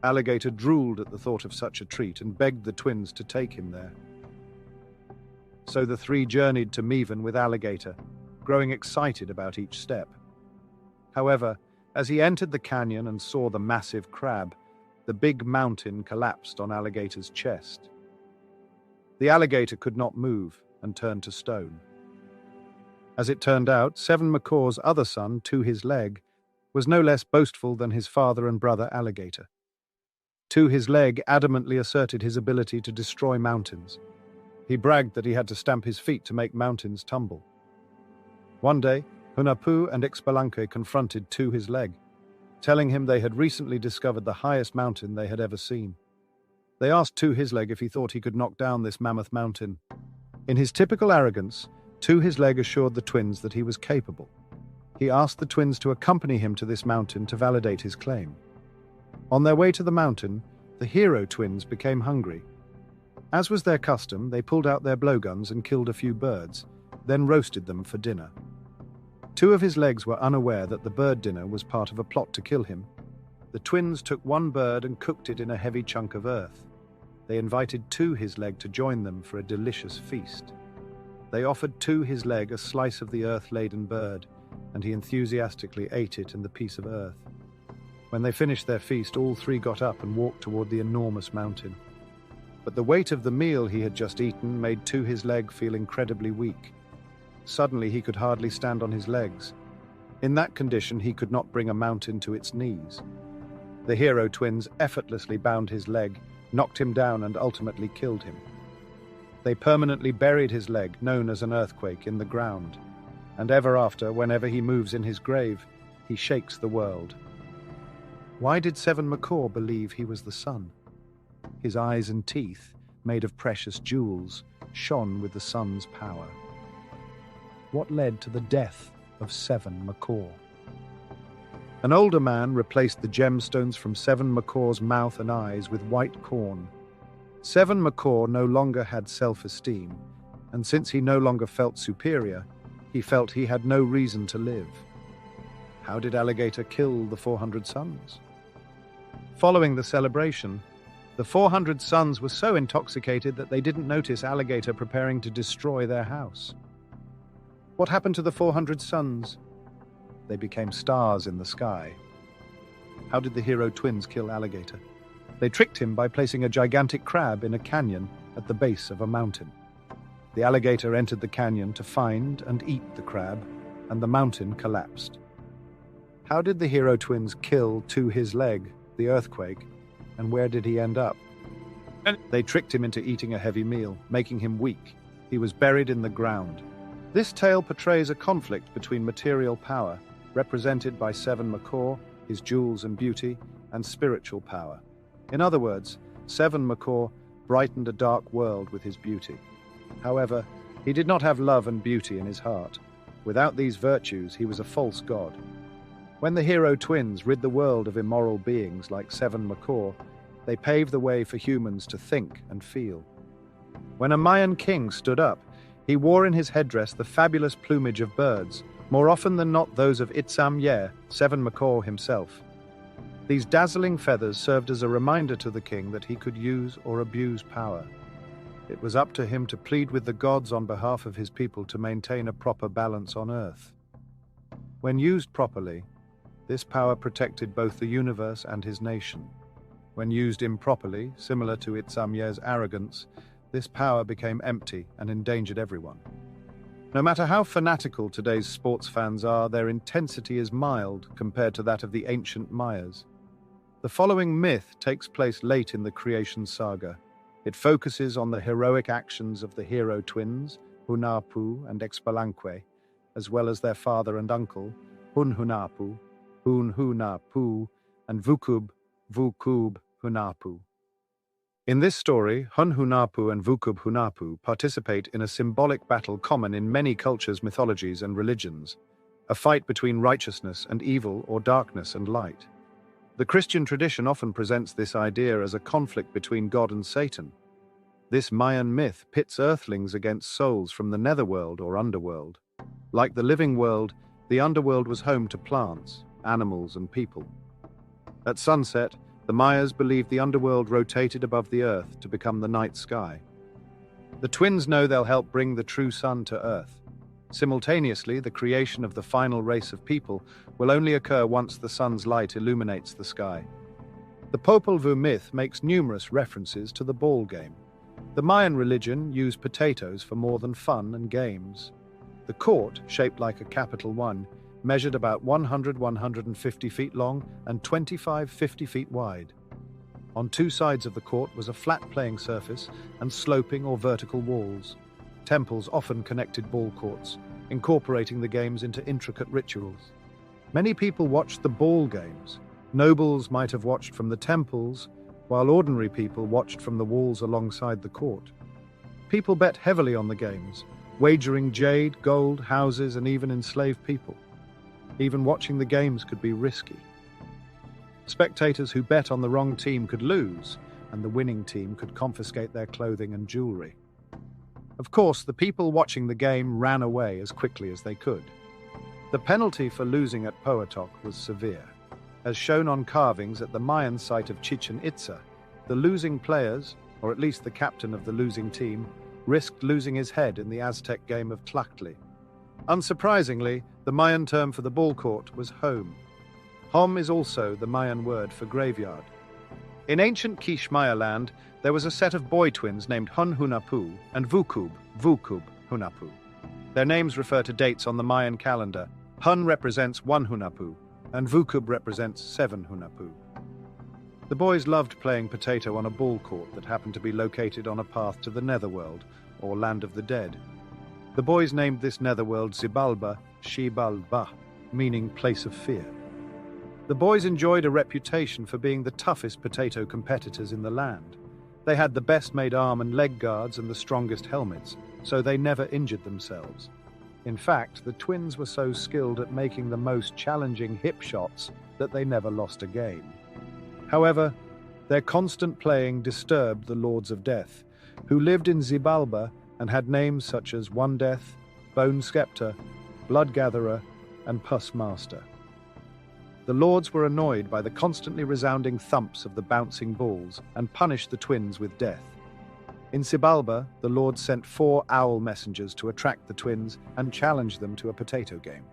Alligator drooled at the thought of such a treat and begged the twins to take him there. So the three journeyed to Meven with Alligator, growing excited about each step. However, as he entered the canyon and saw the massive crab, the big mountain collapsed on Alligator's chest. The alligator could not move and turned to stone. As it turned out, Seven Macaw's other son, To His Leg, was no less boastful than his father and brother Alligator. To His Leg adamantly asserted his ability to destroy mountains. He bragged that he had to stamp his feet to make mountains tumble. One day, Hunahpu and Xbalanque confronted To His Leg, telling him they had recently discovered the highest mountain they had ever seen. They asked To His Leg if he thought he could knock down this mammoth mountain. In his typical arrogance, To His Leg assured the twins that he was capable. He asked the twins to accompany him to this mountain to validate his claim. On their way to the mountain, the hero twins became hungry. As was their custom, they pulled out their blowguns and killed a few birds, then roasted them for dinner. Two of his legs were unaware that the bird dinner was part of a plot to kill him. The twins took one bird and cooked it in a heavy chunk of earth. They invited To His Leg to join them for a delicious feast. They offered To His Leg a slice of the earth-laden bird, and he enthusiastically ate it and the piece of earth. When they finished their feast, all three got up and walked toward the enormous mountain. But the weight of the meal he had just eaten made To His Leg feel incredibly weak. Suddenly he could hardly stand on his legs. In that condition, he could not bring a mountain to its knees. The hero twins effortlessly bound his leg, knocked him down, and ultimately killed him. They permanently buried his leg, known as an earthquake, in the ground, and ever after, whenever he moves in his grave, he shakes the world. Why did Seven Macaw believe he was the sun? His eyes and teeth, made of precious jewels, shone with the sun's power. What led to the death of Seven Macaw? An older man replaced the gemstones from Seven Macaw's mouth and eyes with white corn. Seven Macaw no longer had self-esteem, and since he no longer felt superior, he felt he had no reason to live. How did Alligator kill the 400 sons? Following the celebration, the 400 sons were so intoxicated that they didn't notice Alligator preparing to destroy their house. What happened to the 400 sons? They became stars in the sky. How did the hero twins kill Alligator? They tricked him by placing a gigantic crab in a canyon at the base of a mountain. The alligator entered the canyon to find and eat the crab, and the mountain collapsed. How did the hero twins kill To His Leg, the earthquake, and where did he end up? They tricked him into eating a heavy meal, making him weak. He was buried in the ground. This tale portrays a conflict between material power, represented by Seven Macaw, his jewels and beauty, and spiritual power. In other words, Seven Macaw brightened a dark world with his beauty. However, he did not have love and beauty in his heart. Without these virtues, he was a false god. When the hero twins rid the world of immoral beings like Seven Macaw, they paved the way for humans to think and feel. When a Mayan king stood up, he wore in his headdress the fabulous plumage of birds, more often than not those of Itzam-Yer, Seven Macaw himself. These dazzling feathers served as a reminder to the king that he could use or abuse power. It was up to him to plead with the gods on behalf of his people to maintain a proper balance on earth. When used properly, this power protected both the universe and his nation. When used improperly, similar to Itzam-Yer's arrogance, this power became empty and endangered everyone. No matter how fanatical today's sports fans are, their intensity is mild compared to that of the ancient Mayas. The following myth takes place late in the creation saga. It focuses on the heroic actions of the hero twins, Hunahpu and Xbalanque, as well as their father and uncle, Hunahpu, Hunahpu, and Vukub Hunahpu. In this story, Hunahpu and Vukub Hunahpu participate in a symbolic battle common in many cultures, mythologies, and religions, a fight between righteousness and evil or darkness and light. The Christian tradition often presents this idea as a conflict between God and Satan. This Mayan myth pits earthlings against souls from the netherworld or underworld. Like the living world, the underworld was home to plants, animals, and people. At sunset, the Mayas believed the underworld rotated above the earth to become the night sky. The twins know they'll help bring the true sun to earth. Simultaneously, the creation of the final race of people will only occur once the sun's light illuminates the sky. The Popol Vuh myth makes numerous references to the ball game. The Mayan religion used potatoes for more than fun and games. The court, shaped like a capital one, measured about 150 feet long and 50 feet wide. On two sides of the court was a flat playing surface and sloping or vertical walls. Temples often connected ball courts, incorporating the games into intricate rituals. Many people watched the ball games. Nobles might have watched from the temples, while ordinary people watched from the walls alongside the court. People bet heavily on the games, wagering jade, gold, houses, and even enslaved people. Even watching the games could be risky. Spectators who bet on the wrong team could lose, and the winning team could confiscate their clothing and jewelry. Of course, the people watching the game ran away as quickly as they could. The penalty for losing at Powhatan was severe. As shown on carvings at the Mayan site of Chichen Itza, the losing players, or at least the captain of the losing team, risked losing his head in the Aztec game of Tlachtli. Unsurprisingly, the Mayan term for the ball court was home. Hom is also the Mayan word for graveyard. In ancient Quiche Maya land, there was a set of boy twins named Hunahpu and Hunahpu. Their names refer to dates on the Mayan calendar. Hun represents 1 Hunahpu, and Vukub represents 7 Hunahpu. The boys loved playing potato on a ball court that happened to be located on a path to the netherworld, or land of the dead. The boys named this netherworld Xibalba Xibalba, meaning place of fear. The boys enjoyed a reputation for being the toughest potato competitors in the land. They had the best-made arm and leg guards and the strongest helmets, so they never injured themselves. In fact, the twins were so skilled at making the most challenging hip shots that they never lost a game. However, their constant playing disturbed the Lords of Death, who lived in Xibalba and had names such as One Death, Bone Scepter, Blood Gatherer, and Pus Master. The lords were annoyed by the constantly resounding thumps of the bouncing balls and punished the twins with death. In Xibalba, the lords sent 4 owl messengers to attract the twins and challenge them to a potato game.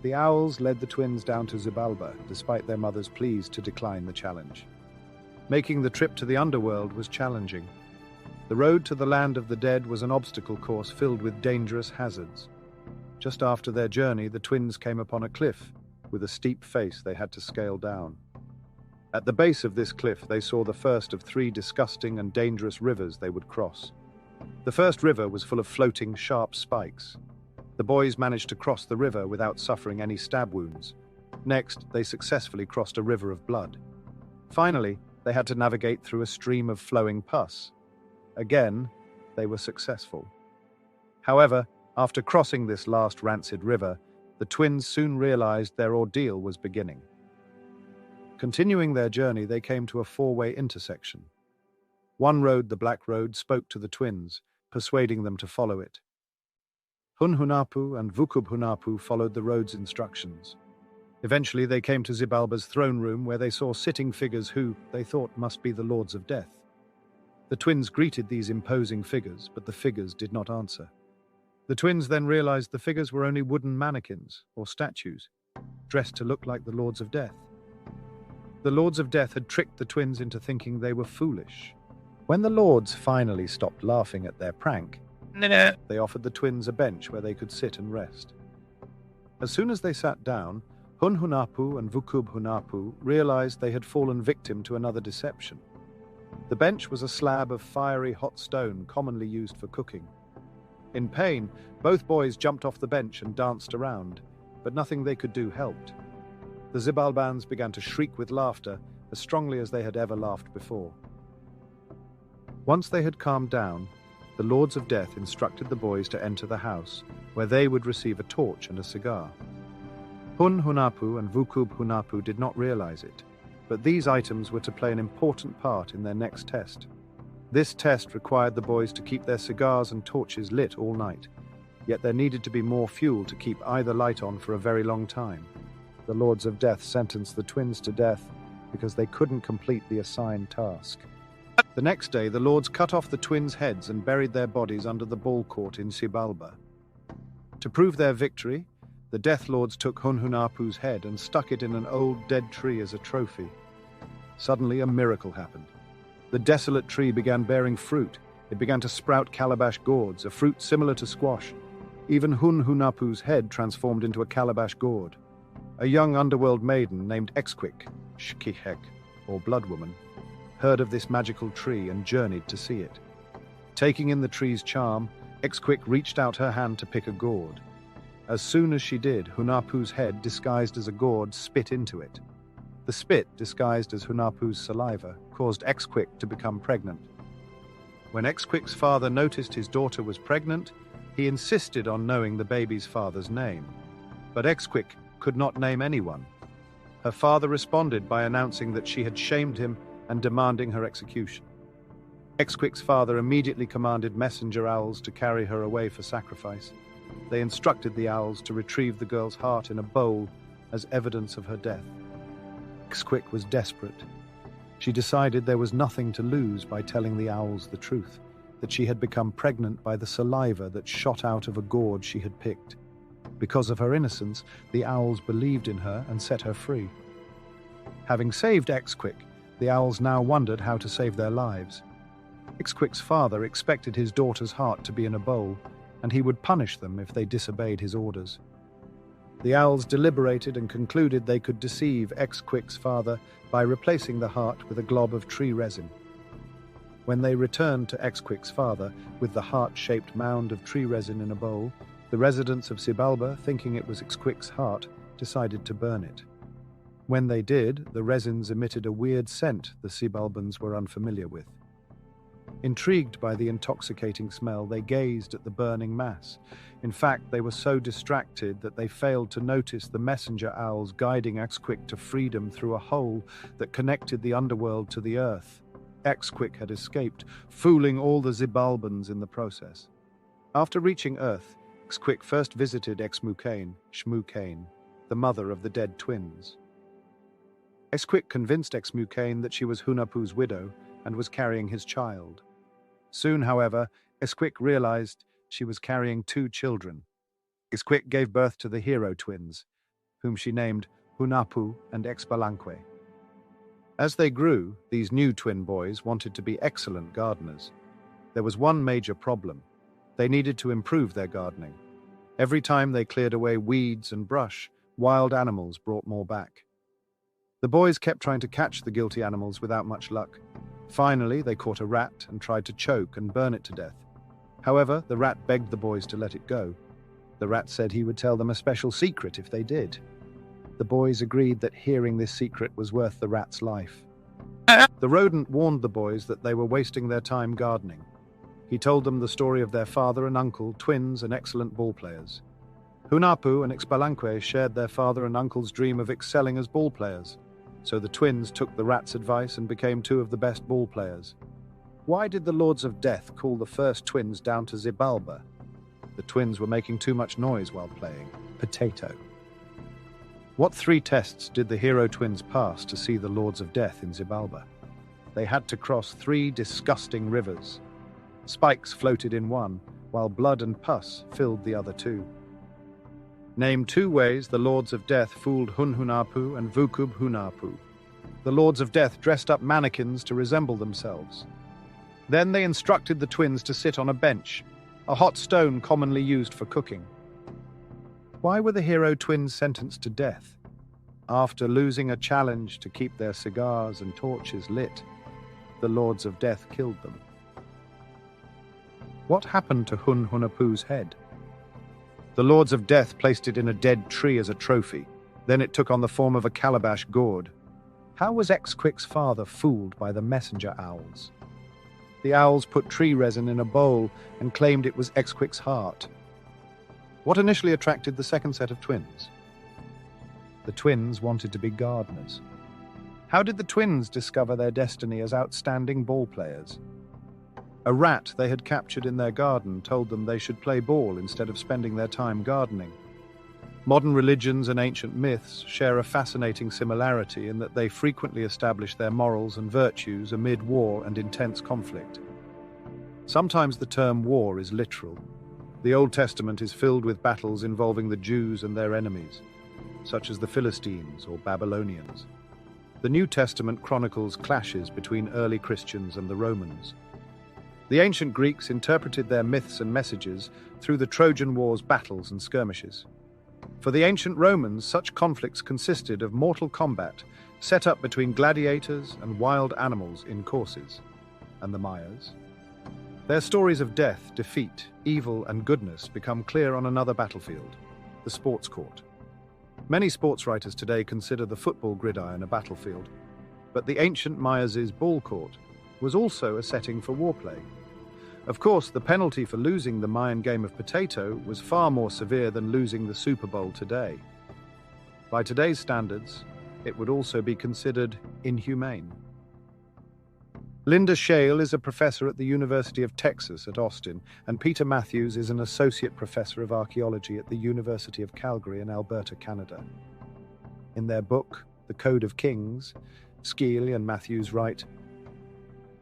The owls led the twins down to Xibalba, despite their mother's pleas to decline the challenge. Making the trip to the underworld was challenging. The road to the land of the dead was an obstacle course filled with dangerous hazards. Just after their journey, the twins came upon a cliff with a steep face they had to scale down. At the base of this cliff, they saw the first of 3 disgusting and dangerous rivers they would cross. The first river was full of floating, sharp spikes. The boys managed to cross the river without suffering any stab wounds. Next, they successfully crossed a river of blood. Finally, they had to navigate through a stream of flowing pus. Again, they were successful. However, after crossing this last rancid river, the twins soon realized their ordeal was beginning. Continuing their journey, they came to a 4-way intersection. One road, the Black Road, spoke to the twins, persuading them to follow it. Hunahpu and Hunahpu followed the road's instructions. Eventually, they came to Xibalba's throne room, where they saw sitting figures who, they thought, must be the Lords of Death. The twins greeted these imposing figures, but the figures did not answer. The twins then realized the figures were only wooden mannequins, or statues, dressed to look like the Lords of Death. The Lords of Death had tricked the twins into thinking they were foolish. When the Lords finally stopped laughing at their prank, they offered the twins a bench where they could sit and rest. As soon as they sat down, Hunahpu and Hunahpu realized they had fallen victim to another deception. The bench was a slab of fiery hot stone commonly used for cooking. In pain, both boys jumped off the bench and danced around, but nothing they could do helped. The Xibalbans began to shriek with laughter as strongly as they had ever laughed before. Once they had calmed down, the Lords of Death instructed the boys to enter the house, where they would receive a torch and a cigar. Hunahpu and Hunahpu did not realize it, but these items were to play an important part in their next test. This test required the boys to keep their cigars and torches lit all night. yet there needed to be more fuel to keep either light on for a very long time. The Lords of Death sentenced the twins to death because they couldn't complete the assigned task. The next day, the lords cut off the twins' heads and buried their bodies under the ball court in Xibalba. To prove their victory, the Death Lords took Hunahpu's head and stuck it in an old dead tree as a trophy. Suddenly, a miracle happened. The desolate tree began bearing fruit. It began to sprout calabash gourds, a fruit similar to squash. Even Hunahpu's head transformed into a calabash gourd. A young underworld maiden named Xbalanque, Shkihek, or Blood Woman, heard of this magical tree and journeyed to see it. Taking in the tree's charm, Xbalanque reached out her hand to pick a gourd. As soon as she did, Hunahpu's head, disguised as a gourd, spit into it. The spit, disguised as Hunahpu's saliva, caused Xbalanque to become pregnant. When Xbalanque's father noticed his daughter was pregnant, he insisted on knowing the baby's father's name. But Xbalanque could not name anyone. Her father responded by announcing that she had shamed him and demanding her execution. Xbalanque's father immediately commanded messenger owls to carry her away for sacrifice. They instructed the owls to retrieve the girl's heart in a bowl as evidence of her death. Xbalanque was desperate. She decided there was nothing to lose by telling the owls the truth, that she had become pregnant by the saliva that shot out of a gourd she had picked. Because of her innocence, the owls believed in her and set her free. Having saved Xbalanque, the owls now wondered how to save their lives. Xbalanque's father expected his daughter's heart to be in a bowl, and he would punish them if they disobeyed his orders. The owls deliberated and concluded they could deceive Xbalanque's father by replacing the heart with a glob of tree resin. When they returned to Xbalanque's father with the heart-shaped mound of tree resin in a bowl, the residents of Xibalba, thinking it was Xbalanque's heart, decided to burn it. When they did, the resins emitted a weird scent the Xibalbans were unfamiliar with. Intrigued by the intoxicating smell, they gazed at the burning mass. In fact, they were so distracted that they failed to notice the messenger owls guiding Xbalanque to freedom through a hole that connected the underworld to the earth. Xbalanque had escaped, fooling all the Xibalbans in the process. After reaching Earth, Xbalanque first visited Xmucain, the mother of the dead twins. Xbalanque convinced Xmucain that she was Hunahpu's widow and was carrying his child. Soon, however, Xbalanque realized she was carrying two children. Xbalanque gave birth to the hero twins, whom she named Hunahpu and Xbalanque. As they grew, these new twin boys wanted to be excellent gardeners. There was one major problem. They needed to improve their gardening. Every time they cleared away weeds and brush, wild animals brought more back. The boys kept trying to catch the guilty animals without much luck. Finally, they caught a rat and tried to choke and burn it to death. However, the rat begged the boys to let it go. The rat said he would tell them a special secret if they did. The boys agreed that hearing this secret was worth the rat's life. The rodent warned the boys that they were wasting their time gardening. He told them the story of their father and uncle, twins and excellent ball players. Hunahpu and Xbalanque shared their father and uncle's dream of excelling as ball players. So the twins took the rat's advice and became two of the best ball players. Why did the Lords of Death call the first twins down to Xibalba? The twins were making too much noise while playing. Potato. What 3 tests did the hero twins pass to see the Lords of Death in Xibalba? They had to cross 3 disgusting rivers. Spikes floated in one, while blood and pus filled the other 2. Name 2 ways the Lords of Death fooled Hunahpu and Hunahpu. The Lords of Death dressed up mannequins to resemble themselves. Then they instructed the twins to sit on a bench, a hot stone commonly used for cooking. Why were the hero twins sentenced to death? After losing a challenge to keep their cigars and torches lit, the Lords of Death killed them. What happened to Hunahpu's head? The Lords of Death placed it in a dead tree as a trophy. Then it took on the form of a calabash gourd. How was Xbalanque's father fooled by the messenger owls? The owls put tree resin in a bowl and claimed it was Xbalanque's heart. What initially attracted the second set of twins? The twins wanted to be gardeners. How did the twins discover their destiny as outstanding ball players? A rat they had captured in their garden told them they should play ball instead of spending their time gardening. Modern religions and ancient myths share a fascinating similarity in that they frequently establish their morals and virtues amid war and intense conflict. Sometimes the term war is literal. The Old Testament is filled with battles involving the Jews and their enemies, such as the Philistines or Babylonians. The New Testament chronicles clashes between early Christians and the Romans. The ancient Greeks interpreted their myths and messages through the Trojan War's battles and skirmishes. For the ancient Romans, such conflicts consisted of mortal combat set up between gladiators and wild animals in courses. And the Mayas? Their stories of death, defeat, evil, and goodness become clear on another battlefield, the sports court. Many sports writers today consider the football gridiron a battlefield, but the ancient Mayas' ball court was also a setting for warplay. Of course, the penalty for losing the Mayan game of potato was far more severe than losing the Super Bowl today. By today's standards, it would also be considered inhumane. Linda Shale is a professor at the University of Texas at Austin, and Peter Matthews is an associate professor of archaeology at the University of Calgary in Alberta, Canada. In their book, The Code of Kings, Skeel and Matthews write,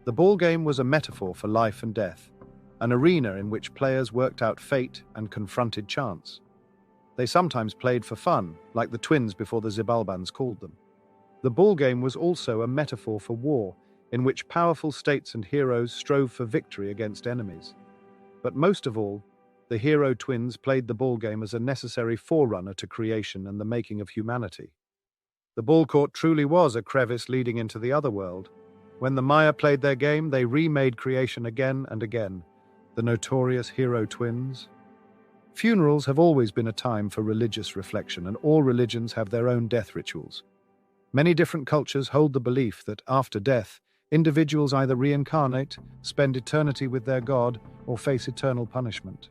"The ball game was a metaphor for life and death, an arena in which players worked out fate and confronted chance. They sometimes played for fun, like the twins before the Xibalbans called them. The ball game was also a metaphor for war, in which powerful states and heroes strove for victory against enemies. But most of all, the hero twins played the ball game as a necessary forerunner to creation and the making of humanity. The ball court truly was a crevice leading into the other world. When the Maya played their game, they remade creation again and again. The notorious hero twins. Funerals have always been a time for religious reflection, and all religions have their own death rituals. Many different cultures hold the belief that after death, individuals either reincarnate, spend eternity with their god, or face eternal punishment.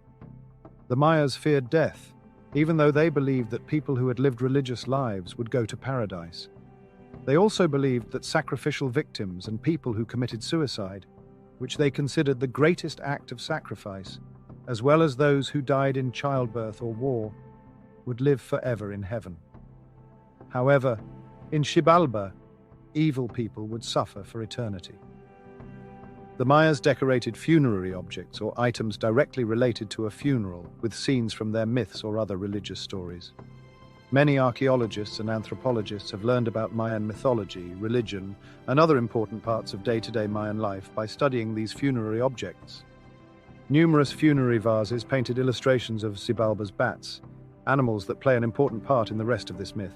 The Mayas feared death, even though they believed that people who had lived religious lives would go to paradise. They also believed that sacrificial victims and people who committed suicide, which they considered the greatest act of sacrifice, as well as those who died in childbirth or war, would live forever in heaven. However, in Xibalba, evil people would suffer for eternity. The Mayas decorated funerary objects or items directly related to a funeral with scenes from their myths or other religious stories. Many archaeologists and anthropologists have learned about Mayan mythology, religion, and other important parts of day-to-day Mayan life by studying these funerary objects. Numerous funerary vases painted illustrations of Xibalba's bats, animals that play an important part in the rest of this myth.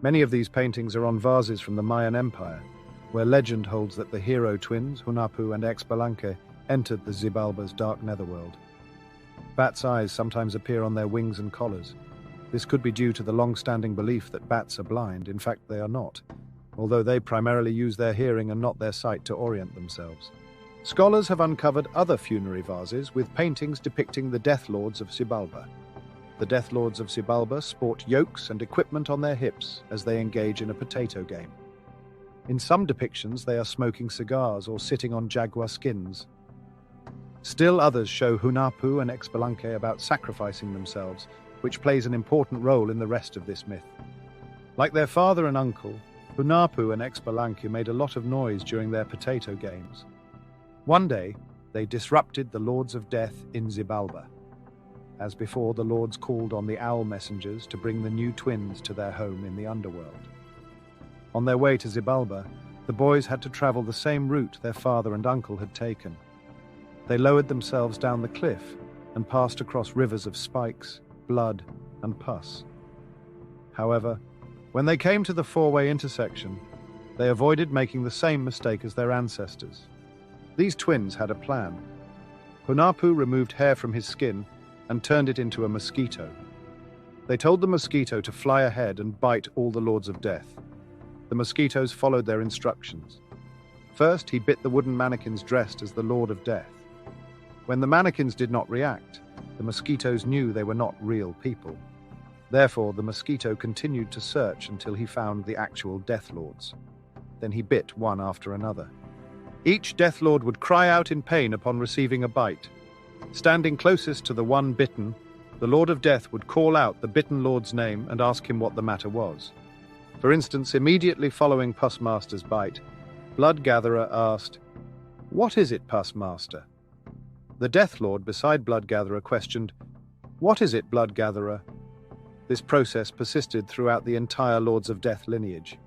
Many of these paintings are on vases from the Mayan Empire, where legend holds that the hero twins, Hunahpu and Xbalanque, entered the Xibalba's dark netherworld. Bats' eyes sometimes appear on their wings and collars. This could be due to the long-standing belief that bats are blind. In fact, they are not, although they primarily use their hearing and not their sight to orient themselves. Scholars have uncovered other funerary vases with paintings depicting the Death Lords of Xibalba. The Death Lords of Xibalba sport yokes and equipment on their hips as they engage in a potato game. In some depictions, they are smoking cigars or sitting on jaguar skins. Still others show Hunahpu and Xbalanque about sacrificing themselves, which plays an important role in the rest of this myth. Like their father and uncle, Hunahpu and Xbalanque made a lot of noise during their potato games. One day, they disrupted the Lords of Death in Xibalba. As before, the lords called on the owl messengers to bring the new twins to their home in the underworld. On their way to Xibalba, the boys had to travel the same route their father and uncle had taken. They lowered themselves down the cliff and passed across rivers of spikes, blood, and pus. However, when they came to the four-way intersection, they avoided making the same mistake as their ancestors. These twins had a plan. Hunahpu removed hair from his skin and turned it into a mosquito. They told the mosquito to fly ahead and bite all the Lords of Death. The mosquitoes followed their instructions. First, he bit the wooden mannequins dressed as the Lord of Death. When the mannequins did not react, the mosquitoes knew they were not real people. Therefore, the mosquito continued to search until he found the actual Death Lords. Then he bit one after another. Each Death Lord would cry out in pain upon receiving a bite. Standing closest to the one bitten, the Lord of Death would call out the bitten Lord's name and ask him what the matter was. For instance, immediately following Pus Master's bite, Blood Gatherer asked, "What is it, Pus Master?" The Death Lord beside Blood Gatherer questioned, "What is it, Blood Gatherer?" This process persisted throughout the entire Lords of Death lineage.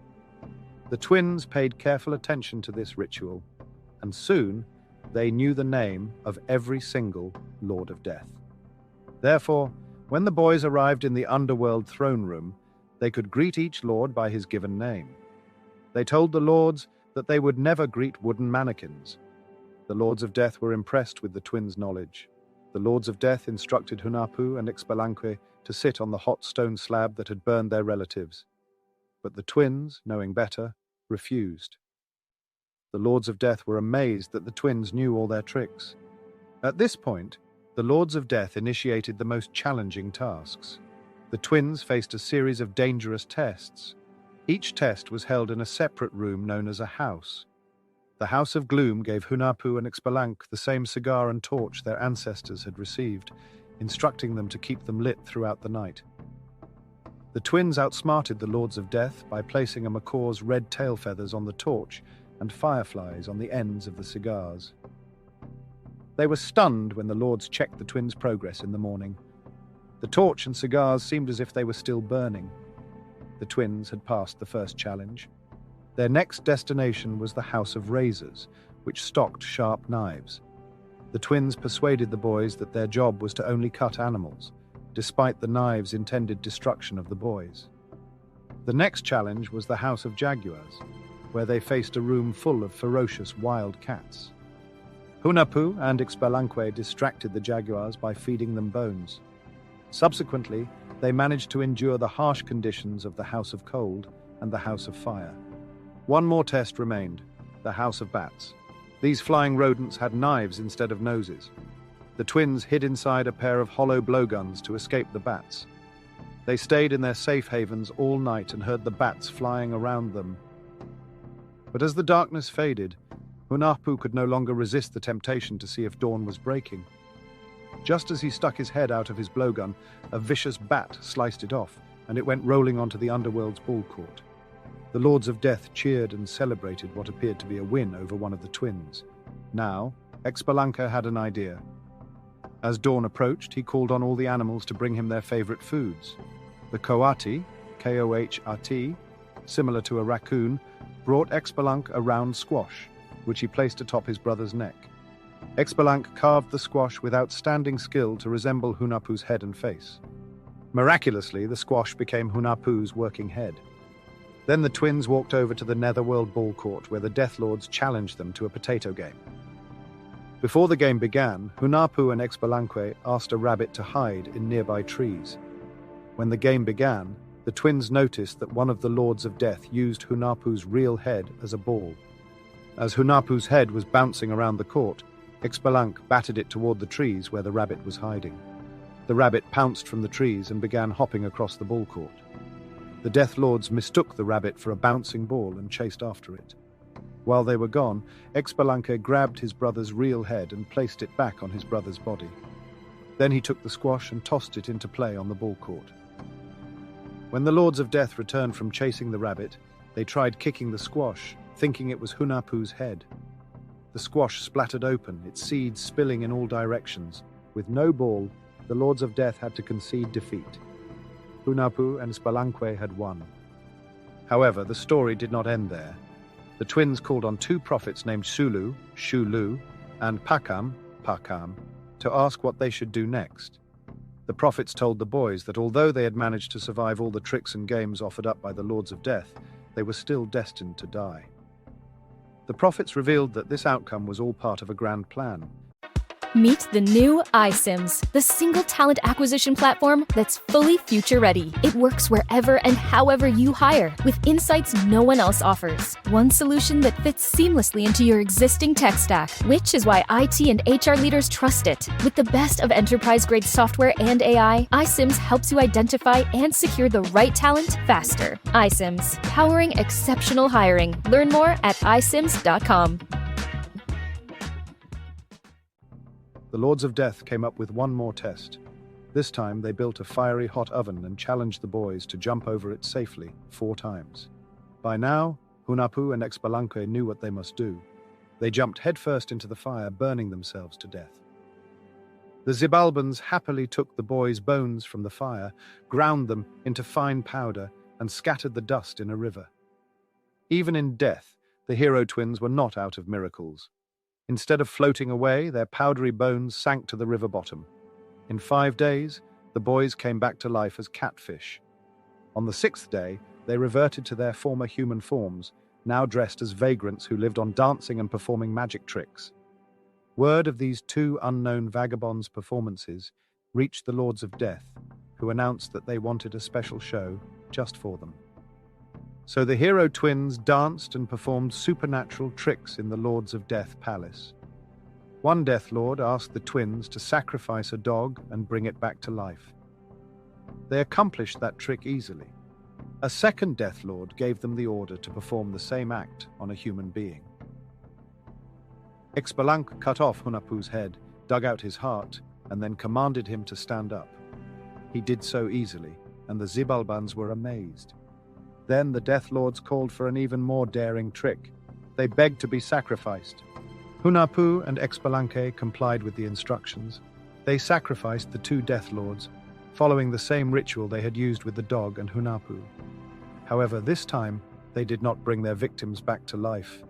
The twins paid careful attention to this ritual, and soon they knew the name of every single Lord of Death. Therefore, when the boys arrived in the underworld throne room, they could greet each lord by his given name. They told the lords that they would never greet wooden mannequins. The Lords of Death were impressed with the twins' knowledge. The Lords of Death instructed Hunahpu and Xbalanque to sit on the hot stone slab that had burned their relatives. But the twins, knowing better, refused. The Lords of Death were amazed that the twins knew all their tricks. At this point, the Lords of Death initiated the most challenging tasks. The twins faced a series of dangerous tests. Each test was held in a separate room known as a house. The House of Gloom gave Hunahpu and Xbalanque the same cigar and torch their ancestors had received, instructing them to keep them lit throughout the night. The twins outsmarted the Lords of Death by placing a macaw's red tail feathers on the torch and fireflies on the ends of the cigars. They were stunned when the Lords checked the twins' progress in the morning. The torch and cigars seemed as if they were still burning. The twins had passed the first challenge. Their next destination was the House of Razors, which stocked sharp knives. The twins persuaded the boys that their job was to only cut animals, despite the knives' intended destruction of the boys. The next challenge was the House of Jaguars, where they faced a room full of ferocious wild cats. Hunahpu and Xbalanque distracted the jaguars by feeding them bones. Subsequently, they managed to endure the harsh conditions of the House of Cold and the House of Fire. One more test remained, the House of Bats. These flying rodents had knives instead of noses. The twins hid inside a pair of hollow blowguns to escape the bats. They stayed in their safe havens all night and heard the bats flying around them. But as the darkness faded, Hunahpu could no longer resist the temptation to see if dawn was breaking. Just as he stuck his head out of his blowgun, a vicious bat sliced it off, and it went rolling onto the underworld's ball court. The Lords of Death cheered and celebrated what appeared to be a win over one of the twins. Now, Xbalanque had an idea. As dawn approached, he called on all the animals to bring him their favorite foods. The Coati, K-O-H-R-T, similar to a raccoon, brought Xbalanque a round squash, which he placed atop his brother's neck. Xbalanque carved the squash with outstanding skill to resemble Hunahpu's head and face. Miraculously, the squash became Hunahpu's working head. Then the twins walked over to the Netherworld ball court, where the Death Lords challenged them to a potato game. Before the game began, Hunahpu and Xbalanque asked a rabbit to hide in nearby trees. When the game began, the twins noticed that one of the Lords of Death used Hunahpu's real head as a ball. As Hunahpu's head was bouncing around the court, Xbalanque batted it toward the trees where the rabbit was hiding. The rabbit pounced from the trees and began hopping across the ball court. The Death Lords mistook the rabbit for a bouncing ball and chased after it. While they were gone, Xbalanque grabbed his brother's real head and placed it back on his brother's body. Then he took the squash and tossed it into play on the ball court. When the Lords of Death returned from chasing the rabbit, they tried kicking the squash, thinking it was Hunahpu's head. The squash splattered open, its seeds spilling in all directions. With no ball, the Lords of Death had to concede defeat. Hunahpu and Xbalanque had won. However, the story did not end there. The twins called on two prophets named Sulu, Shulu, and Pakam, Pakam, to ask what they should do next. The prophets told the boys that although they had managed to survive all the tricks and games offered up by the Lords of Death, they were still destined to die. The prophets revealed that this outcome was all part of a grand plan. Meet the new iSims, the single talent acquisition platform that's fully future-ready. It works wherever and however you hire, with insights no one else offers. One solution that fits seamlessly into your existing tech stack, which is why IT and HR leaders trust it. With the best of enterprise-grade software and AI, iSims helps you identify and secure the right talent faster. iSims, powering exceptional hiring. Learn more at isims.com. the Lords of Death came up with one more test. This time they built a fiery hot oven and challenged the boys to jump over it safely 4 times. By now, Hunahpu and Xbalanque knew what they must do. They jumped headfirst into the fire, burning themselves to death. The Xibalbans happily took the boys' bones from the fire, ground them into fine powder, and scattered the dust in a river. Even in death, the hero twins were not out of miracles. Instead of floating away, their powdery bones sank to the river bottom. In 5 days, the boys came back to life as catfish. On the 6th day, they reverted to their former human forms, now dressed as vagrants who lived on dancing and performing magic tricks. Word of these 2 unknown vagabonds' performances reached the Lords of Death, who announced that they wanted a special show just for them. So the hero twins danced and performed supernatural tricks in the Lords of Death palace. One Death Lord asked the twins to sacrifice a dog and bring it back to life. They accomplished that trick easily. A second Death Lord gave them the order to perform the same act on a human being. Xbalanque cut off Hunahpu's head, dug out his heart, and then commanded him to stand up. He did so easily, and the Xibalbans were amazed. Then the Death Lords called for an even more daring trick. They begged to be sacrificed. Hunahpu and Xbalanque complied with the instructions. They sacrificed the 2 Death Lords, following the same ritual they had used with the dog and Hunahpu. However, this time, they did not bring their victims back to life.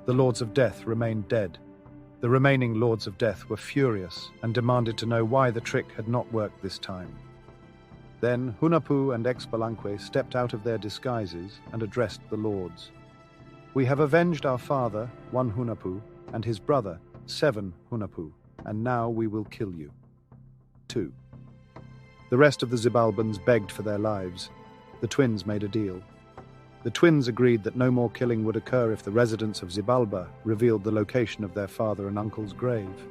The Lords of Death remained dead. The remaining Lords of Death were furious and demanded to know why the trick had not worked this time. Then Hunahpu and Xbalanque stepped out of their disguises and addressed the Lords. "We have avenged our father, 1 Hunahpu, and his brother, 7 Hunahpu, and now we will kill you. 2. The rest of the Xibalbans begged for their lives. The twins made a deal. The twins agreed that no more killing would occur if the residents of Xibalba revealed the location of their father and uncle's grave.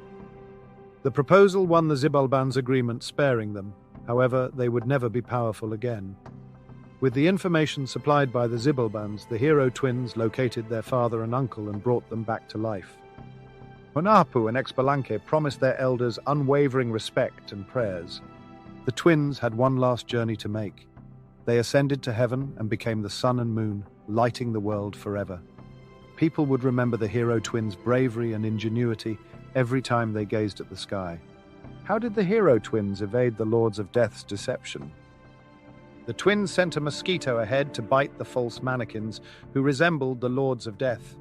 The proposal won the Xibalbans' agreement, sparing them. However, they would never be powerful again. With the information supplied by the Xibalbans, the hero twins located their father and uncle and brought them back to life. Hunahpu and Xbalanque promised their elders unwavering respect and prayers. The twins had one last journey to make. They ascended to heaven and became the sun and moon, lighting the world forever. People would remember the hero twins' bravery and ingenuity every time they gazed at the sky. How did the hero twins evade the Lords of Death's deception? The twins sent a mosquito ahead to bite the false mannequins who resembled the Lords of Death.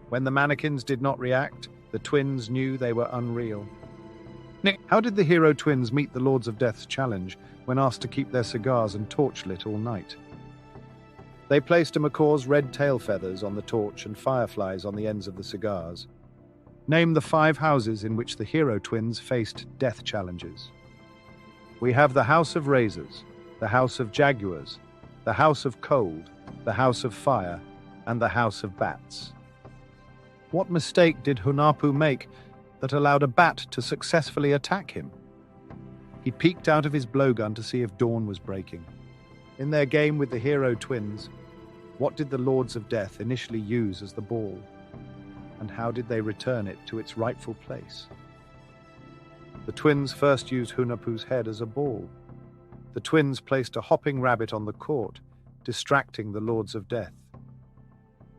When the mannequins did not react, the twins knew they were unreal. Nick, how did the hero twins meet the Lords of Death's challenge when asked to keep their cigars and torch lit all night? They placed a macaw's red tail feathers on the torch and fireflies on the ends of the cigars. Name the 5 houses in which the hero twins faced death challenges. We have the House of Razors, the House of Jaguars, the House of Cold, the House of Fire, and the House of Bats. What mistake did Hunahpu make that allowed a bat to successfully attack him? He peeked out of his blowgun to see if dawn was breaking. In their game with the hero twins, what did the Lords of Death initially use as the ball? And how did they return it to its rightful place? The twins first used Hunahpu's head as a ball. The twins placed a hopping rabbit on the court, distracting the Lords of Death.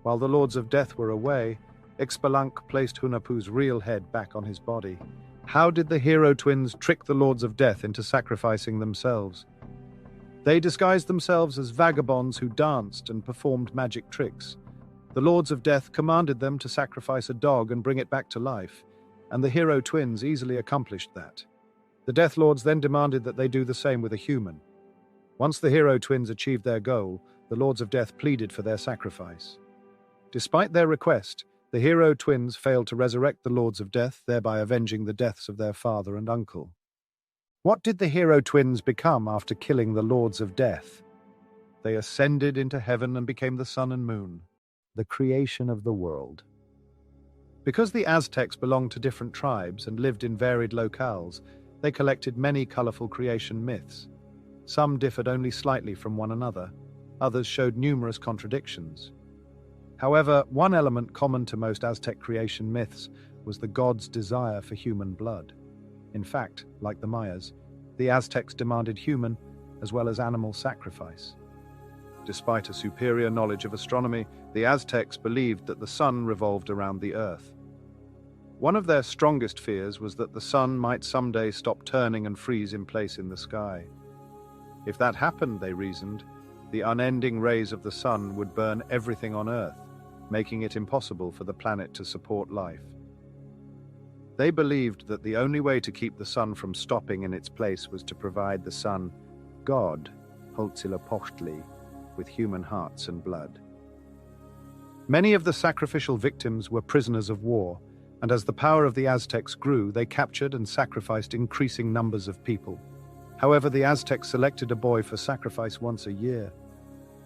While the Lords of Death were away, Xbalanque placed Hunahpu's real head back on his body. How did the hero twins trick the Lords of Death into sacrificing themselves? They disguised themselves as vagabonds who danced and performed magic tricks. The Lords of Death commanded them to sacrifice a dog and bring it back to life, and the hero twins easily accomplished that. The Death Lords then demanded that they do the same with a human. Once the hero twins achieved their goal, the Lords of Death pleaded for their sacrifice. Despite their request, the hero twins failed to resurrect the Lords of Death, thereby avenging the deaths of their father and uncle. What did the hero twins become after killing the Lords of Death? They ascended into heaven and became the sun and moon, the creation of the world. Because the Aztecs belonged to different tribes and lived in varied locales, they collected many colorful creation myths. Some differed only slightly from one another, others showed numerous contradictions. However, one element common to most Aztec creation myths was the gods' desire for human blood. In fact, like the Mayas, the Aztecs demanded human as well as animal sacrifice. Despite a superior knowledge of astronomy, the Aztecs believed that the sun revolved around the earth. One of their strongest fears was that the sun might someday stop turning and freeze in place in the sky. If that happened, they reasoned, the unending rays of the sun would burn everything on Earth, making it impossible for the planet to support life. They believed that the only way to keep the sun from stopping in its place was to provide the sun, God, Huitzilopochtli, with human hearts and blood. Many of the sacrificial victims were prisoners of war, and as the power of the Aztecs grew, they captured and sacrificed increasing numbers of people. However, the Aztecs selected a boy for sacrifice once a year.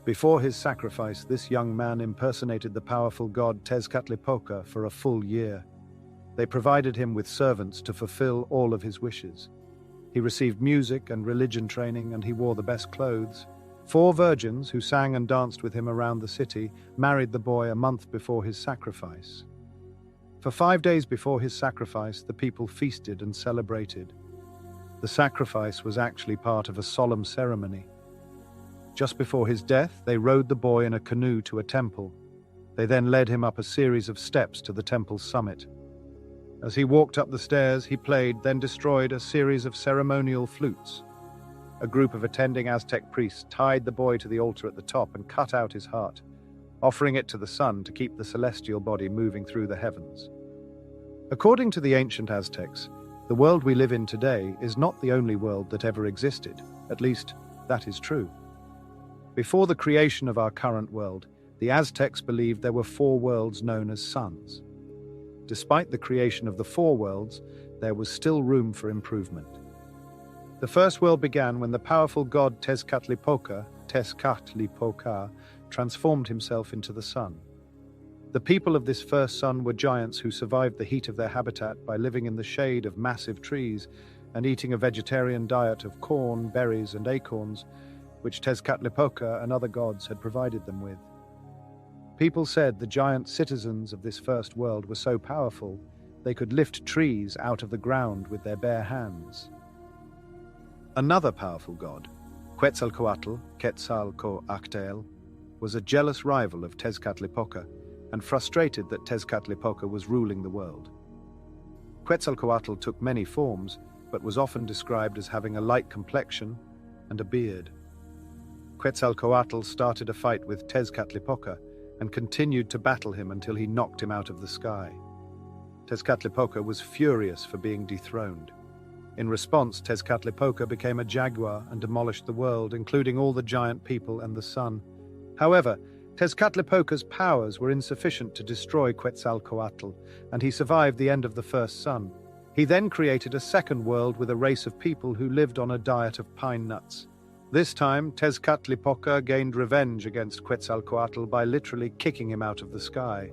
Before his sacrifice, this young man impersonated the powerful god Tezcatlipoca for a full year. They provided him with servants to fulfill all of his wishes. He received music and religion training, and he wore the best clothes. 4 virgins, who sang and danced with him around the city, married the boy a month before his sacrifice. For 5 days before his sacrifice, the people feasted and celebrated. The sacrifice was actually part of a solemn ceremony. Just before his death, they rowed the boy in a canoe to a temple. They then led him up a series of steps to the temple's summit. As he walked up the stairs, he played, then destroyed a series of ceremonial flutes. A group of attending Aztec priests tied the boy to the altar at the top and cut out his heart, offering it to the sun to keep the celestial body moving through the heavens. According to the ancient Aztecs, the world we live in today is not the only world that ever existed. At least, that is true. Before the creation of our current world, the Aztecs believed there were 4 worlds known as suns. Despite the creation of the 4 worlds, there was still room for improvement. The first world began when the powerful god Tezcatlipoca transformed himself into the sun. The people of this first sun were giants who survived the heat of their habitat by living in the shade of massive trees and eating a vegetarian diet of corn, berries, and acorns, which Tezcatlipoca and other gods had provided them with. People said the giant citizens of this first world were so powerful they could lift trees out of the ground with their bare hands. Another powerful god, Quetzalcoatl, was a jealous rival of Tezcatlipoca and frustrated that Tezcatlipoca was ruling the world. Quetzalcoatl took many forms, but was often described as having a light complexion and a beard. Quetzalcoatl started a fight with Tezcatlipoca and continued to battle him until he knocked him out of the sky. Tezcatlipoca was furious for being dethroned. In response, Tezcatlipoca became a jaguar and demolished the world, including all the giant people and the sun. However, Tezcatlipoca's powers were insufficient to destroy Quetzalcoatl, and he survived the end of the first sun. He then created a second world with a race of people who lived on a diet of pine nuts. This time, Tezcatlipoca gained revenge against Quetzalcoatl by literally kicking him out of the sky.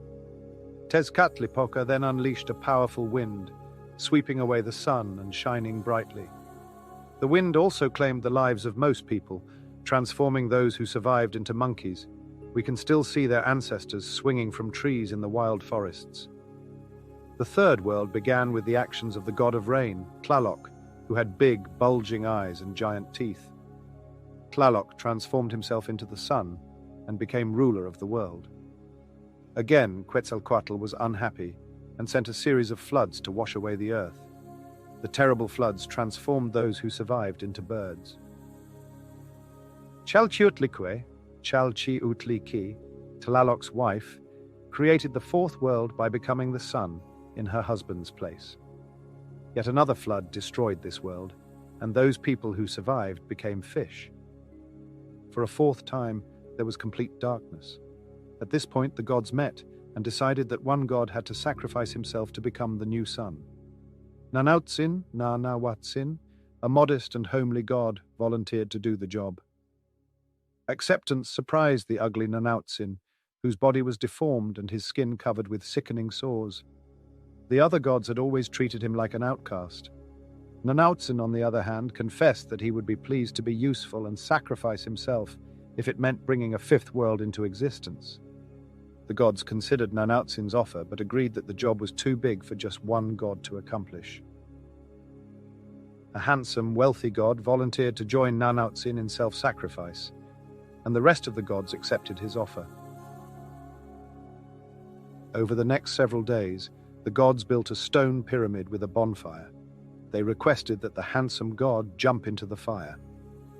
Tezcatlipoca then unleashed a powerful wind, sweeping away the sun and shining brightly. The wind also claimed the lives of most people, transforming those who survived into monkeys. We can still see their ancestors swinging from trees in the wild forests. The third world began with the actions of the god of rain, Tlaloc, who had big, bulging eyes and giant teeth. Tlaloc transformed himself into the sun and became ruler of the world. Again, Quetzalcoatl was unhappy and sent a series of floods to wash away the earth. The terrible floods transformed those who survived into birds. Coatlicue, Tlaloc's wife, created the fourth world by becoming the sun in her husband's place. Yet another flood destroyed this world, and those people who survived became fish. For a fourth time, there was complete darkness. At this point, the gods met and decided that one god had to sacrifice himself to become the new sun. Nanautzin, a modest and homely god, volunteered to do the job. Acceptance surprised the ugly Nanautzin, whose body was deformed and his skin covered with sickening sores. The other gods had always treated him like an outcast. Nanautzin, on the other hand, confessed that he would be pleased to be useful and sacrifice himself if it meant bringing a fifth world into existence. The gods considered Nanautzin's offer, but agreed that the job was too big for just one god to accomplish. a handsome, wealthy god, volunteered to join Nanautsin in self-sacrifice, and the rest of the gods accepted his offer. Over the next several days, the gods built a stone pyramid with a bonfire. They requested that the handsome god jump into the fire.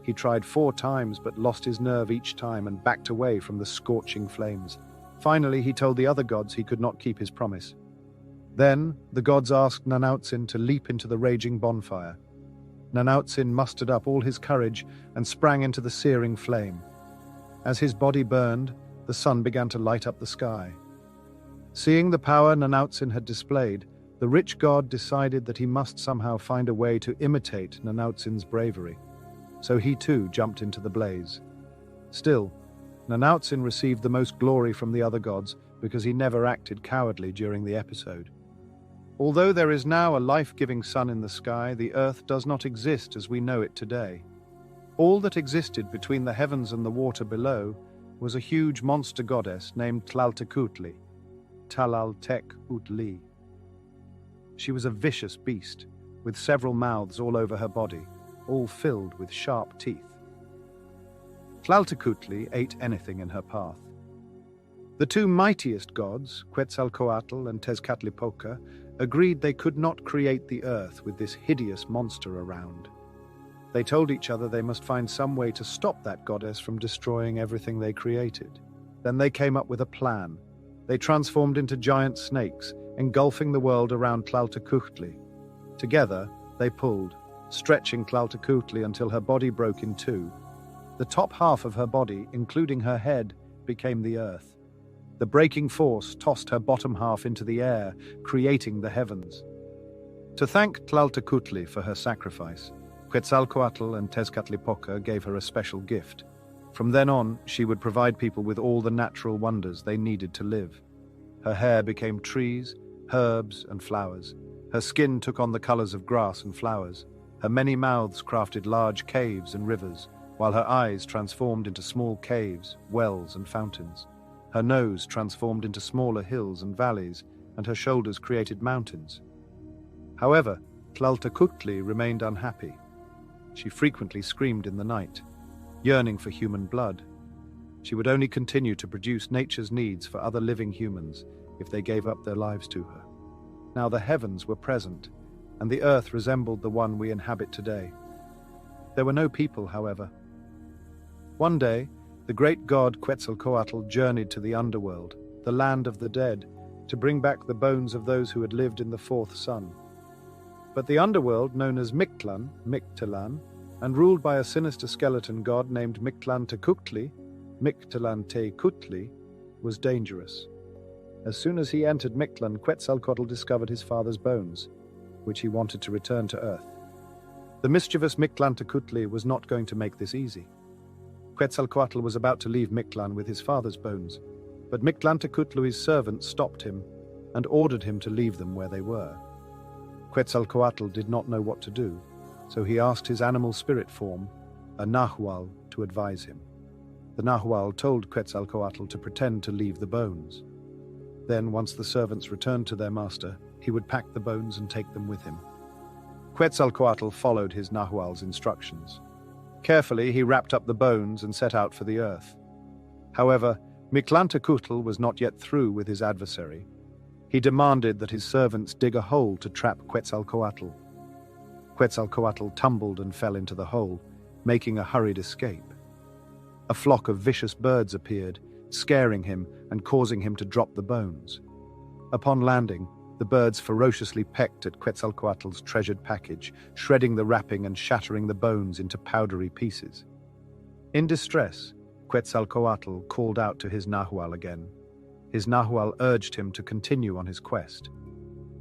He tried 4 times but lost his nerve each time and backed away from the scorching flames. Finally, he told the other gods he could not keep his promise. Then, the gods asked Nanautsin to leap into the raging bonfire. Nanautsin mustered up all his courage and sprang into the searing flame. As his body burned, the sun began to light up the sky. Seeing the power Nanautsin had displayed, the rich god decided that he must somehow find a way to imitate Nanautsin's bravery. So he too jumped into the blaze. Still, Nanautsin received the most glory from the other gods because he never acted cowardly during the episode. Although there is now a life-giving sun in the sky, the earth does not exist as we know it today. All that existed between the heavens and the water below was a huge monster goddess named Tlaltecuhtli, Tlaltecuhtli. She was a vicious beast, with several mouths all over her body, all filled with sharp teeth. Tlaltecuhtli ate anything in her path. The 2 mightiest gods, Quetzalcoatl and Tezcatlipoca, agreed they could not create the earth with this hideous monster around. They told each other they must find some way to stop that goddess from destroying everything they created. Then they came up with a plan. They transformed into giant snakes, engulfing the world around Tlaltecuhtli. Together, they pulled, stretching Tlaltecuhtli until her body broke in 2. The top half of her body, including her head, became the earth. The breaking force tossed her bottom half into the air, creating the heavens. To thank Tlaltecuhtli for her sacrifice, Quetzalcoatl and Tezcatlipoca gave her a special gift. From then on, she would provide people with all the natural wonders they needed to live. Her hair became trees, herbs, and flowers. Her skin took on the colors of grass and flowers. Her many mouths crafted large caves and rivers, while her eyes transformed into small caves, wells, and fountains. Her nose transformed into smaller hills and valleys, and her shoulders created mountains. However, Tlaltecuhtli remained unhappy. She frequently screamed in the night, yearning for human blood. She would only continue to produce nature's needs for other living humans if they gave up their lives to her. Now the heavens were present, and the earth resembled the one we inhabit today. There were no people, however. One day, the great god Quetzalcoatl journeyed to the underworld, the land of the dead, to bring back the bones of those who had lived in the 4th sun. But the underworld, known as Mictlan, and ruled by a sinister skeleton god named Mictlantecuhtli, was dangerous. As soon as he entered Mictlan, Quetzalcoatl discovered his father's bones, which he wanted to return to Earth. The mischievous Mictlantecuhtli was not going to make this easy. Quetzalcoatl was about to leave Mictlan with his father's bones, but Mictlantecuhtli's servant stopped him and ordered him to leave them where they were. Quetzalcoatl did not know what to do, so he asked his animal spirit form, a Nahual, to advise him. The Nahual told Quetzalcoatl to pretend to leave the bones. Then, once the servants returned to their master, he would pack the bones and take them with him. Quetzalcoatl followed his Nahual's instructions. Carefully, he wrapped up the bones and set out for the earth. However, Mictlantecuhtli was not yet through with his adversary. He demanded that his servants dig a hole to trap Quetzalcoatl. Quetzalcoatl tumbled and fell into the hole, making a hurried escape. A flock of vicious birds appeared, scaring him and causing him to drop the bones. Upon landing, the birds ferociously pecked at Quetzalcoatl's treasured package, shredding the wrapping and shattering the bones into powdery pieces. In distress, Quetzalcoatl called out to his Nahual again. His Nahual urged him to continue on his quest.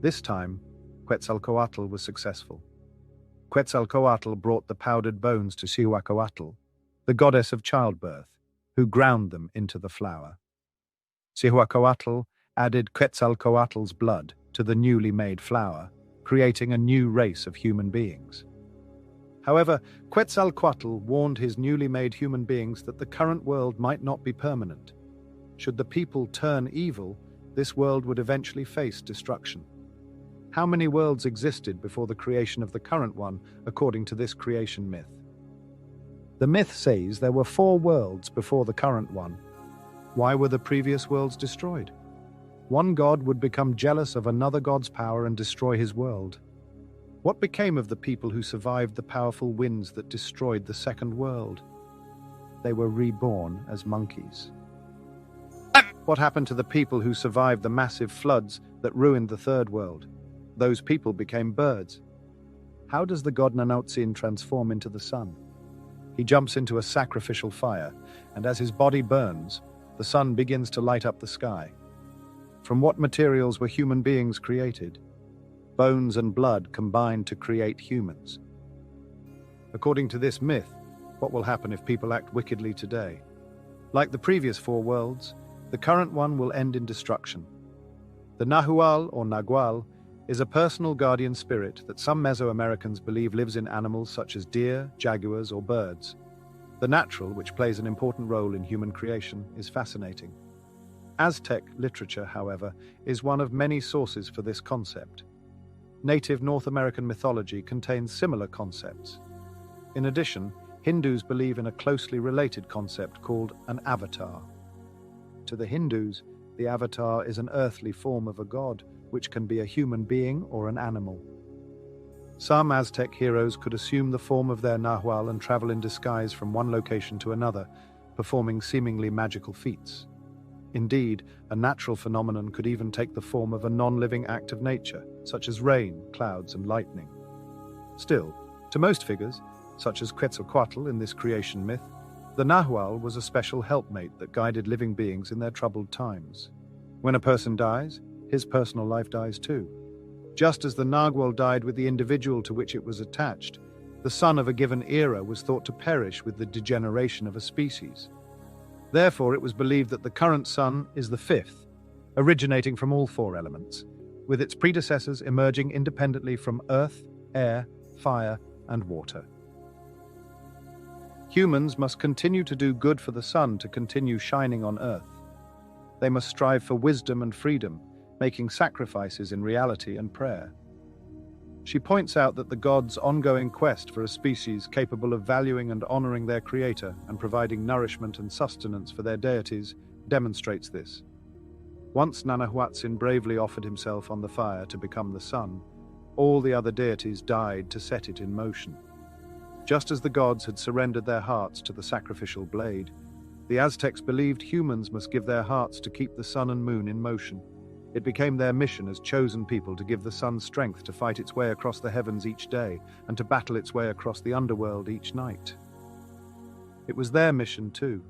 This time, Quetzalcoatl was successful. Quetzalcoatl brought the powdered bones to Cihuacoatl, the goddess of childbirth, who ground them into the flour. Cihuacoatl added Quetzalcoatl's blood to the newly made flour, creating a new race of human beings. However, Quetzalcoatl warned his newly made human beings that the current world might not be permanent. Should the people turn evil, this world would eventually face destruction. How many worlds existed before the creation of the current one, according to this creation myth? The myth says there were 4 worlds before the current one. Why were the previous worlds destroyed? One god would become jealous of another god's power and destroy his world. What became of the people who survived the powerful winds that destroyed the second world? They were reborn as monkeys. What happened to the people who survived the massive floods that ruined the third world? Those people became birds. How does the god Tonatiuh transform into the sun? He jumps into a sacrificial fire, and as his body burns, the sun begins to light up the sky. From what materials were human beings created? Bones and blood combined to create humans. According to this myth, what will happen if people act wickedly today? Like the previous 4 worlds, the current one will end in destruction. The Nahual or Nagual is a personal guardian spirit that some Mesoamericans believe lives in animals such as deer, jaguars, or birds. The natural, which plays an important role in human creation, is fascinating. Aztec literature, however, is one of many sources for this concept. Native North American mythology contains similar concepts. In addition, Hindus believe in a closely related concept called an avatar. To the Hindus, the avatar is an earthly form of a god, which can be a human being or an animal. Some Aztec heroes could assume the form of their Nahual and travel in disguise from one location to another, performing seemingly magical feats. Indeed, a natural phenomenon could even take the form of a non-living act of nature, such as rain, clouds, and lightning. Still, to most figures, such as Quetzalcoatl in this creation myth, the Nahual was a special helpmate that guided living beings in their troubled times. When a person dies, his personal life dies too. Just as the Nagual died with the individual to which it was attached, the sun of a given era was thought to perish with the degeneration of a species. Therefore, it was believed that the current sun is the 5th, originating from all 4 elements, with its predecessors emerging independently from earth, air, fire, and water. Humans must continue to do good for the sun to continue shining on earth. They must strive for wisdom and freedom, making sacrifices in reality and prayer. She points out that the gods' ongoing quest for a species capable of valuing and honoring their creator and providing nourishment and sustenance for their deities demonstrates this. Once Tonatiuh bravely offered himself on the fire to become the sun, all the other deities died to set it in motion. Just as the gods had surrendered their hearts to the sacrificial blade, the Aztecs believed humans must give their hearts to keep the sun and moon in motion. It became their mission as chosen people to give the sun strength to fight its way across the heavens each day and to battle its way across the underworld each night. It was their mission too,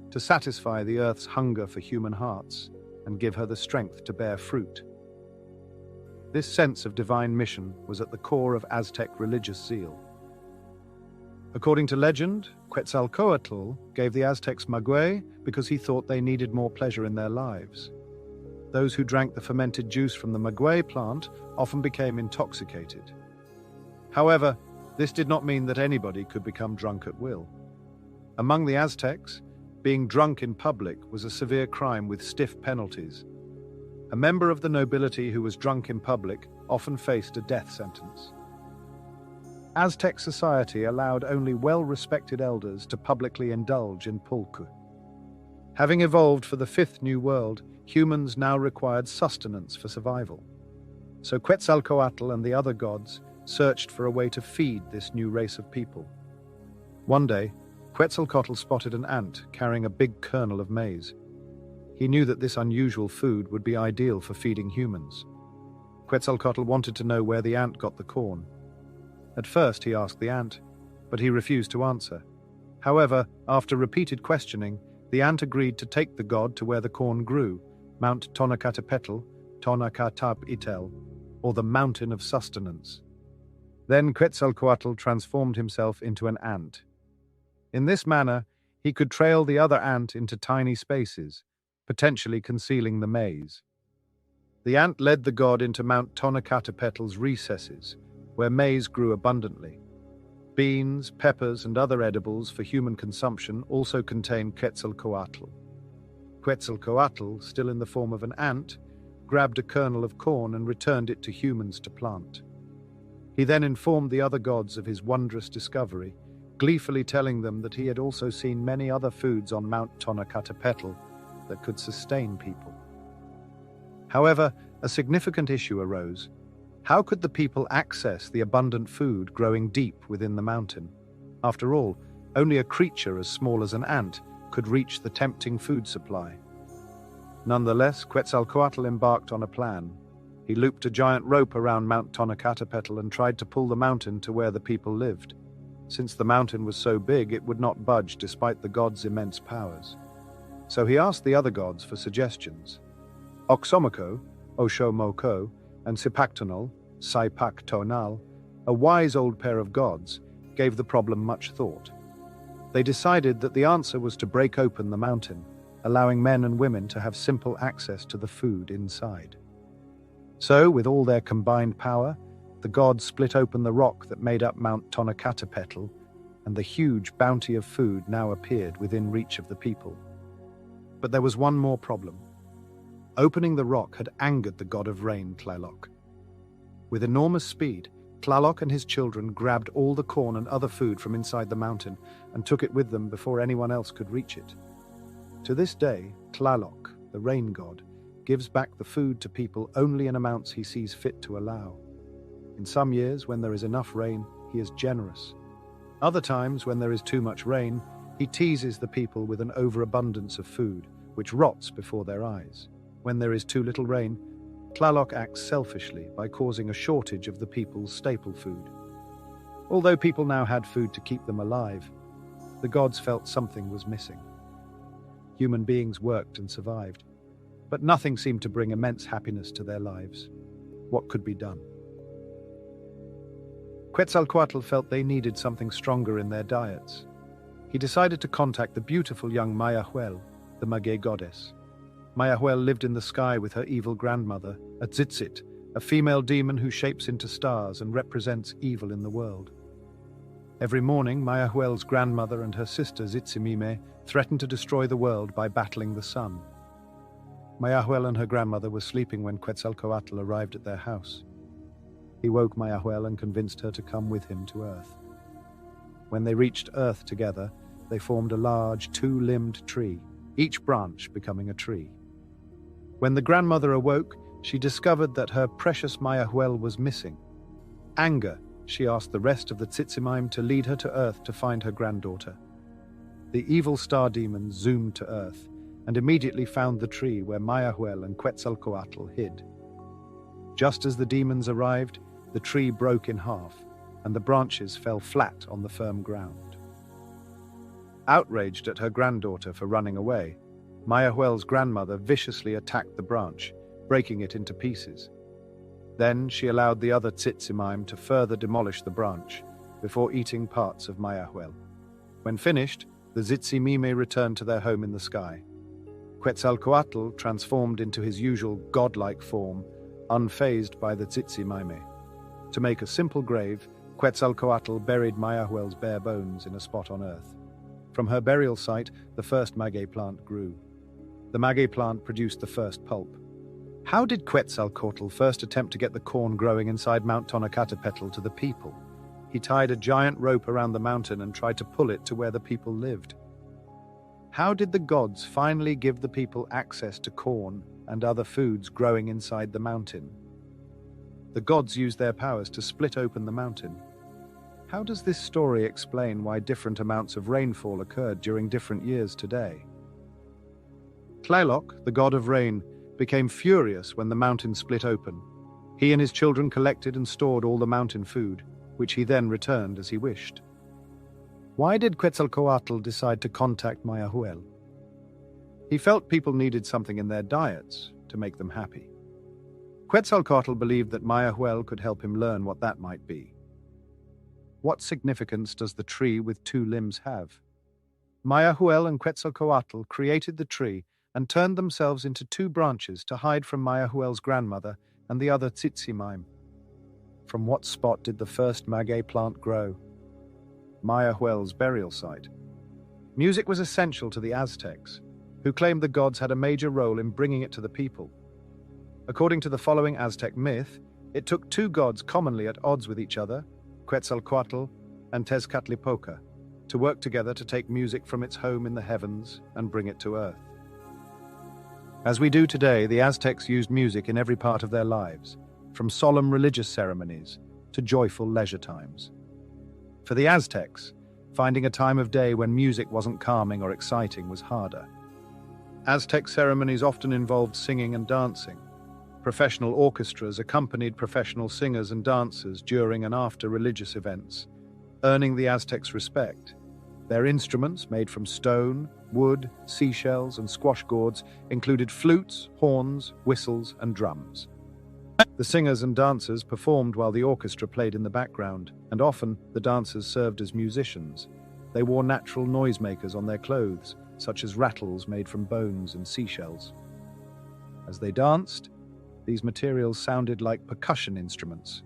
to satisfy the earth's hunger for human hearts and give her the strength to bear fruit. This sense of divine mission was at the core of Aztec religious zeal. According to legend, Quetzalcoatl gave the Aztecs maguey because he thought they needed more pleasure in their lives. Those who drank the fermented juice from the maguey plant often became intoxicated. However, this did not mean that anybody could become drunk at will. Among the Aztecs, being drunk in public was a severe crime with stiff penalties. A member of the nobility who was drunk in public often faced a death sentence. Aztec society allowed only well-respected elders to publicly indulge in pulque. Having evolved for the 5th New World, humans now required sustenance for survival. So Quetzalcoatl and the other gods searched for a way to feed this new race of people. One day, Quetzalcoatl spotted an ant carrying a big kernel of maize. He knew that this unusual food would be ideal for feeding humans. Quetzalcoatl wanted to know where the ant got the corn. At first, he asked the ant, but he refused to answer. However, after repeated questioning, the ant agreed to take the god to where the corn grew, Mount Tonacatepetl, Tonacatap-itel, or the Mountain of Sustenance. Then Quetzalcoatl transformed himself into an ant. In this manner, he could trail the other ant into tiny spaces, potentially concealing the maize. The ant led the god into Mount Tonacatapetl's recesses, where maize grew abundantly. Beans, peppers, and other edibles for human consumption also contained Quetzalcoatl. Quetzalcoatl, still in the form of an ant, grabbed a kernel of corn and returned it to humans to plant. He then informed the other gods of his wondrous discovery, gleefully telling them that he had also seen many other foods on Mount Tonatiuh that could sustain people. However, a significant issue arose. How could the people access the abundant food growing deep within the mountain? After all, only a creature as small as an ant could reach the tempting food supply. Nonetheless, Quetzalcoatl embarked on a plan. He looped a giant rope around Mount Tonatiuh and tried to pull the mountain to where the people lived. Since the mountain was so big, it would not budge despite the gods' immense powers. So he asked the other gods for suggestions. Oxomoko, Oshomoko, and Sipactonal, Saipactonal, a wise old pair of gods, gave the problem much thought. They decided that the answer was to break open the mountain, allowing men and women to have simple access to the food inside. So, with all their combined power, the gods split open the rock that made up Mount Tonatiuh, and the huge bounty of food now appeared within reach of the people. But there was one more problem. Opening the rock had angered the god of rain, Tlaloc. With enormous speed, Tlaloc and his children grabbed all the corn and other food from inside the mountain and took it with them before anyone else could reach it. To this day, Tlaloc, the rain god, gives back the food to people only in amounts he sees fit to allow. In some years, when there is enough rain, he is generous. Other times, when there is too much rain, he teases the people with an overabundance of food, which rots before their eyes. When there is too little rain, Tlaloc acts selfishly by causing a shortage of the people's staple food. Although people now had food to keep them alive, the gods felt something was missing. Human beings worked and survived, but nothing seemed to bring immense happiness to their lives. What could be done? Quetzalcoatl felt they needed something stronger in their diets. He decided to contact the beautiful young Mayahuel, the Maguey goddess. Mayahuel lived in the sky with her evil grandmother, a tzitzit, a female demon who shapes into stars and represents evil in the world. Every morning, Mayahuel's grandmother and her sister Zitzimime threatened to destroy the world by battling the sun. Mayahuel and her grandmother were sleeping when Quetzalcoatl arrived at their house. He woke Mayahuel and convinced her to come with him to Earth. When they reached Earth together, they formed a large two-limbed tree, each branch becoming a tree. When the grandmother awoke, she discovered that her precious Mayahuel was missing. Anger, she asked the rest of the Tzitzimime to lead her to Earth to find her granddaughter. The evil star demon zoomed to Earth and immediately found the tree where Mayahuel and Quetzalcoatl hid. Just as the demons arrived, the tree broke in half, and the branches fell flat on the firm ground. Outraged at her granddaughter for running away, Mayahuel's grandmother viciously attacked the branch, breaking it into pieces. Then she allowed the other Tzitzimime to further demolish the branch, before eating parts of Mayahuel. When finished, the Zitzimime returned to their home in the sky. Quetzalcoatl transformed into his usual godlike form, unfazed by the Zitzimime. To make a simple grave, Quetzalcoatl buried Mayahuel's bare bones in a spot on Earth. From her burial site, the first maguey plant grew. The maguey plant produced the first pulp. How did Quetzalcoatl first attempt to get the corn growing inside Mount Tonatiuh to the people? He tied a giant rope around the mountain and tried to pull it to where the people lived. How did the gods finally give the people access to corn and other foods growing inside the mountain? The gods used their powers to split open the mountain. How does this story explain why different amounts of rainfall occurred during different years today? Tlaloc, the god of rain, became furious when the mountain split open. He and his children collected and stored all the mountain food, which he then returned as he wished. Why did Quetzalcoatl decide to contact Mayahuel? He felt people needed something in their diets to make them happy. Quetzalcoatl believed that Mayahuel could help him learn what that might be. What significance does the tree with two limbs have? Mayahuel and Quetzalcoatl created the tree and turned themselves into two branches to hide from Mayahuel's grandmother and the other Tzitzimime. From what spot did the first maguey plant grow? Mayahuel's burial site. Music was essential to the Aztecs, who claimed the gods had a major role in bringing it to the people. According to the following Aztec myth, it took two gods commonly at odds with each other, Quetzalcoatl and Tezcatlipoca, to work together to take music from its home in the heavens and bring it to earth. As we do today, the Aztecs used music in every part of their lives, from solemn religious ceremonies to joyful leisure times. For the Aztecs, finding a time of day when music wasn't calming or exciting was harder. Aztec ceremonies often involved singing and dancing. Professional orchestras accompanied professional singers and dancers during and after religious events, earning the Aztecs' respect. Their instruments, made from stone, wood, seashells, and squash gourds, included flutes, horns, whistles, and drums. The singers and dancers performed while the orchestra played in the background, and often the dancers served as musicians. They wore natural noisemakers on their clothes, such as rattles made from bones and seashells. As they danced, these materials sounded like percussion instruments.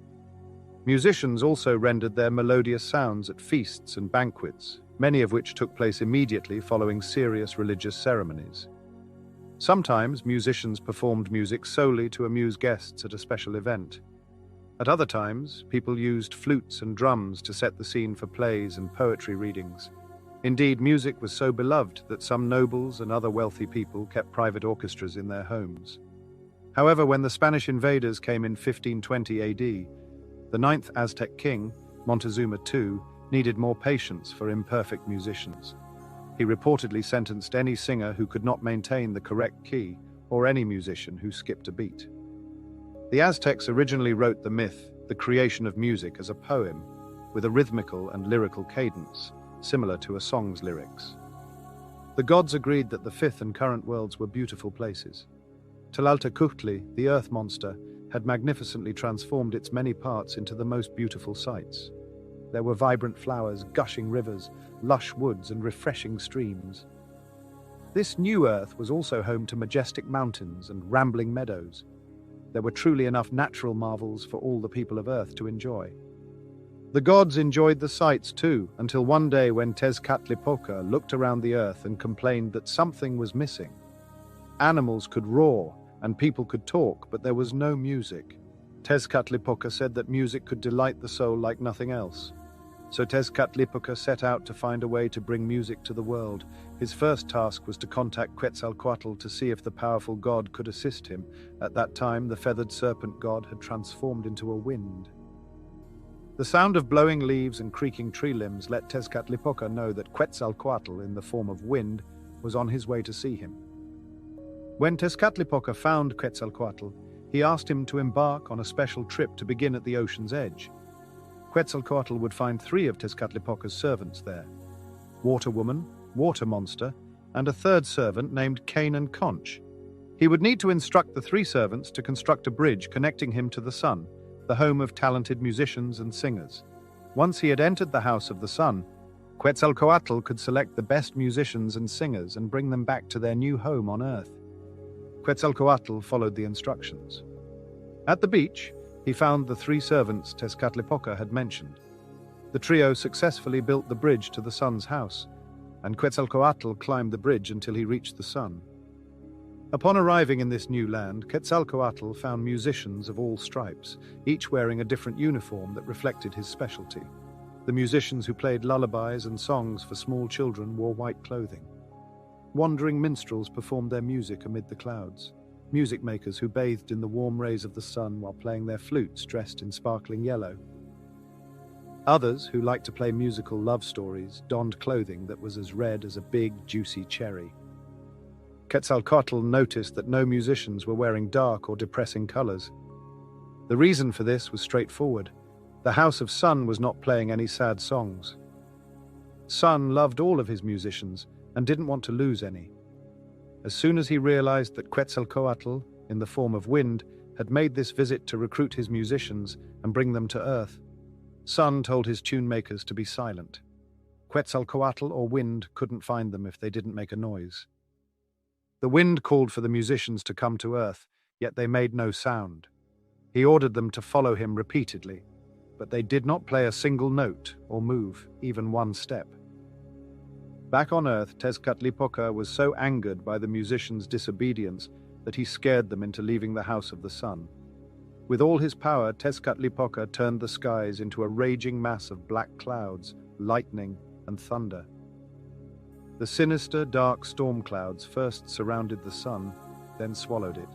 Musicians also rendered their melodious sounds at feasts and banquets, many of which took place immediately following serious religious ceremonies. Sometimes musicians performed music solely to amuse guests at a special event. At other times, people used flutes and drums to set the scene for plays and poetry readings. Indeed, music was so beloved that some nobles and other wealthy people kept private orchestras in their homes. However, when the Spanish invaders came in 1520 AD, the ninth Aztec king, Montezuma II, needed more patience for imperfect musicians. He reportedly sentenced any singer who could not maintain the correct key, or any musician who skipped a beat. The Aztecs originally wrote the myth, the creation of music, as a poem, with a rhythmical and lyrical cadence, similar to a song's lyrics. The gods agreed that the fifth and current worlds were beautiful places. Huitzilopochtli, the earth monster, had magnificently transformed its many parts into the most beautiful sights. There were vibrant flowers, gushing rivers, lush woods, and refreshing streams. This new earth was also home to majestic mountains and rambling meadows. There were truly enough natural marvels for all the people of Earth to enjoy. The gods enjoyed the sights too, until one day when Tezcatlipoca looked around the earth and complained that something was missing. Animals could roar and people could talk, but there was no music. Tezcatlipoca said that music could delight the soul like nothing else. So Tezcatlipoca set out to find a way to bring music to the world. His first task was to contact Quetzalcoatl to see if the powerful god could assist him. At that time, the feathered serpent god had transformed into a wind. The sound of blowing leaves and creaking tree limbs let Tezcatlipoca know that Quetzalcoatl, in the form of wind, was on his way to see him. When Tezcatlipoca found Quetzalcoatl, he asked him to embark on a special trip to begin at the ocean's edge. Quetzalcoatl would find 3 of Tezcatlipoca's servants there: Water Woman, Water Monster, and a third servant named Cane and Conch. He would need to instruct the 3 servants to construct a bridge connecting him to the sun, the home of talented musicians and singers. Once he had entered the house of the sun, Quetzalcoatl could select the best musicians and singers and bring them back to their new home on Earth. Quetzalcoatl followed the instructions. At the beach, he found the 3 servants Tezcatlipoca had mentioned. The trio successfully built the bridge to the sun's house, and Quetzalcoatl climbed the bridge until he reached the sun. Upon arriving in this new land, Quetzalcoatl found musicians of all stripes, each wearing a different uniform that reflected his specialty. The musicians who played lullabies and songs for small children wore white clothing. Wandering minstrels performed their music amid the clouds. Music makers who bathed in the warm rays of the sun while playing their flutes dressed in sparkling yellow. Others, who liked to play musical love stories, donned clothing that was as red as a big, juicy cherry. Quetzalcoatl noticed that no musicians were wearing dark or depressing colors. The reason for this was straightforward. The House of Sun was not playing any sad songs. Sun loved all of his musicians and didn't want to lose any. As soon as he realized that Quetzalcoatl, in the form of wind, had made this visit to recruit his musicians and bring them to Earth, Sun told his tune makers to be silent. Quetzalcoatl or wind couldn't find them if they didn't make a noise. The wind called for the musicians to come to Earth, yet they made no sound. He ordered them to follow him repeatedly, but they did not play a single note or move even one step. Back on Earth, Tezcatlipoca was so angered by the musicians' disobedience that he scared them into leaving the House of the Sun. With all his power, Tezcatlipoca turned the skies into a raging mass of black clouds, lightning, and thunder. The sinister, dark storm clouds first surrounded the sun, then swallowed it.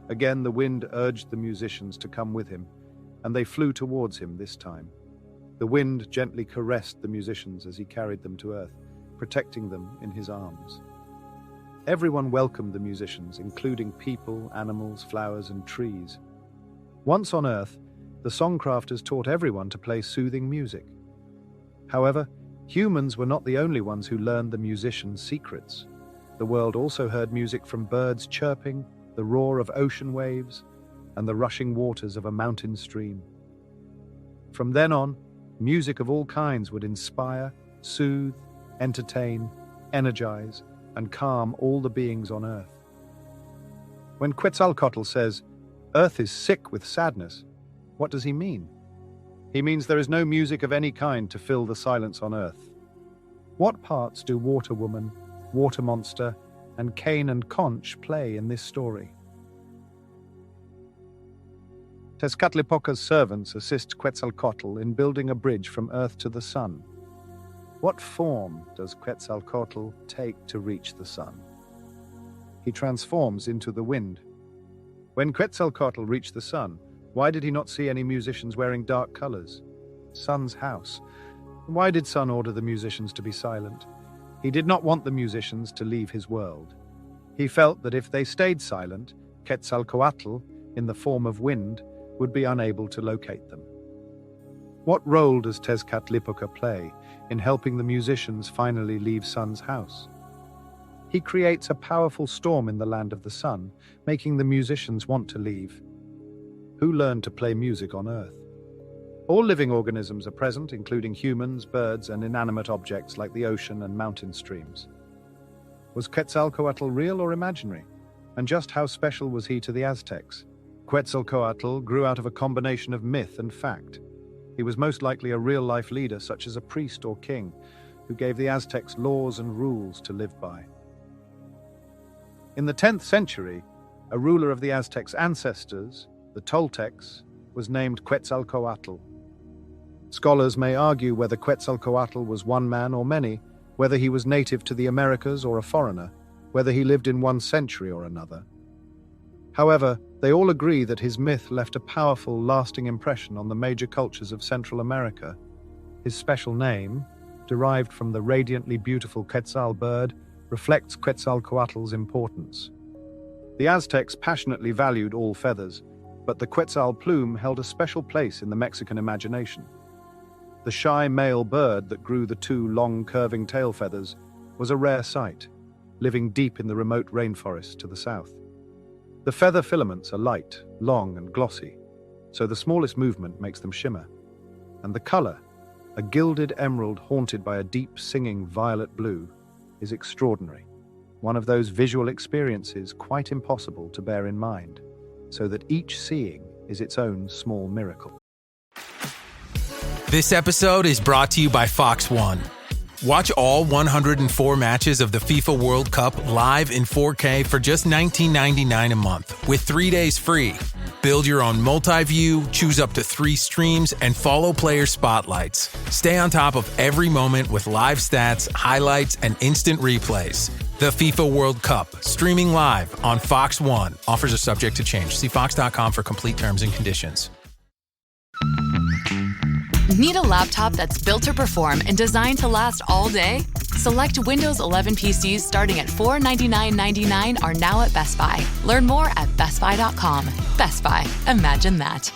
Again, the wind urged the musicians to come with him, and they flew towards him this time. The wind gently caressed the musicians as he carried them to earth, protecting them in his arms. Everyone welcomed the musicians, including people, animals, flowers, and trees. Once on Earth, the songcrafters taught everyone to play soothing music. However, humans were not the only ones who learned the musicians' secrets. The world also heard music from birds chirping, the roar of ocean waves, and the rushing waters of a mountain stream. From then on, music of all kinds would inspire, soothe, entertain, energize, and calm all the beings on Earth. When Quetzalcoatl says, "Earth is sick with sadness," what does he mean? He means there is no music of any kind to fill the silence on Earth. What parts do Water Woman, Water Monster, and Cain and Conch play in this story? Tezcatlipoca's servants assist Quetzalcoatl in building a bridge from Earth to the Sun. What form does Quetzalcoatl take to reach the sun? He transforms into the wind. When Quetzalcoatl reached the sun, why did he not see any musicians wearing dark colors? Sun's house. Why did Sun order the musicians to be silent? He did not want the musicians to leave his world. He felt that if they stayed silent, Quetzalcoatl, in the form of wind, would be unable to locate them. What role does Tezcatlipoca play in helping the musicians finally leave Sun's house? He creates a powerful storm in the land of the sun, making the musicians want to leave. Who learned to play music on Earth? All living organisms are present, including humans, birds, and inanimate objects like the ocean and mountain streams. Was Quetzalcoatl real or imaginary? And just how special was he to the Aztecs? Quetzalcoatl grew out of a combination of myth and fact. He was most likely a real-life leader, such as a priest or king, who gave the Aztecs laws and rules to live by. In the 10th century, a ruler of the Aztecs' ancestors, the Toltecs, was named Quetzalcoatl. Scholars may argue whether Quetzalcoatl was one man or many, whether he was native to the Americas or a foreigner, whether he lived in one century or another. However, they all agree that his myth left a powerful, lasting impression on the major cultures of Central America. His special name, derived from the radiantly beautiful Quetzal bird, reflects Quetzalcoatl's importance. The Aztecs passionately valued all feathers, but the Quetzal plume held a special place in the Mexican imagination. The shy male bird that grew the two long curving tail feathers was a rare sight, living deep in the remote rainforest to the south. The feather filaments are light, long, and glossy, so the smallest movement makes them shimmer. And the color, a gilded emerald haunted by a deep singing violet blue, is extraordinary. One of those visual experiences quite impossible to bear in mind, so that each seeing is its own small miracle. This episode is brought to you by Fox One. Watch all 104 matches of the FIFA World Cup live in 4K for just $19.99 a month, with 3 days free. Build your own multi-view, choose up to 3 streams, and follow player spotlights. Stay on top of every moment with live stats, highlights, and instant replays. The FIFA World Cup, streaming live on Fox One. Offers are subject to change. See fox.com for complete terms and conditions. Need a laptop that's built to perform and designed to last all day? Select Windows 11 PCs starting at $499.99 are now at Best Buy. Learn more at bestbuy.com. Best Buy. Imagine that.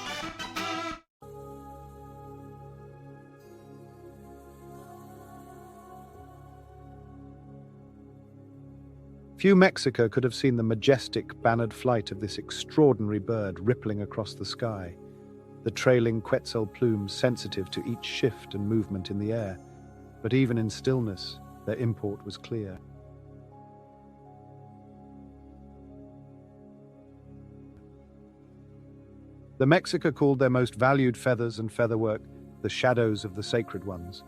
Few Mexico could have seen the majestic bannered flight of this extraordinary bird rippling across the sky, the trailing Quetzal plumes sensitive to each shift and movement in the air. But even in stillness, their import was clear. The Mexica called their most valued feathers and featherwork the shadows of the sacred ones,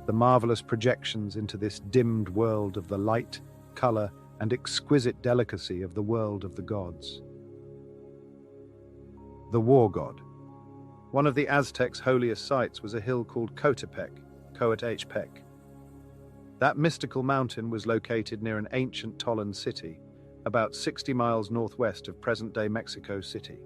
the marvelous projections into this dimmed world of the light, color, and exquisite delicacy of the world of the gods. The War God. One of the Aztecs' holiest sites was a hill called Coatlicue. That mystical mountain was located near an ancient Tolan city, about 60 miles northwest of present-day Mexico City.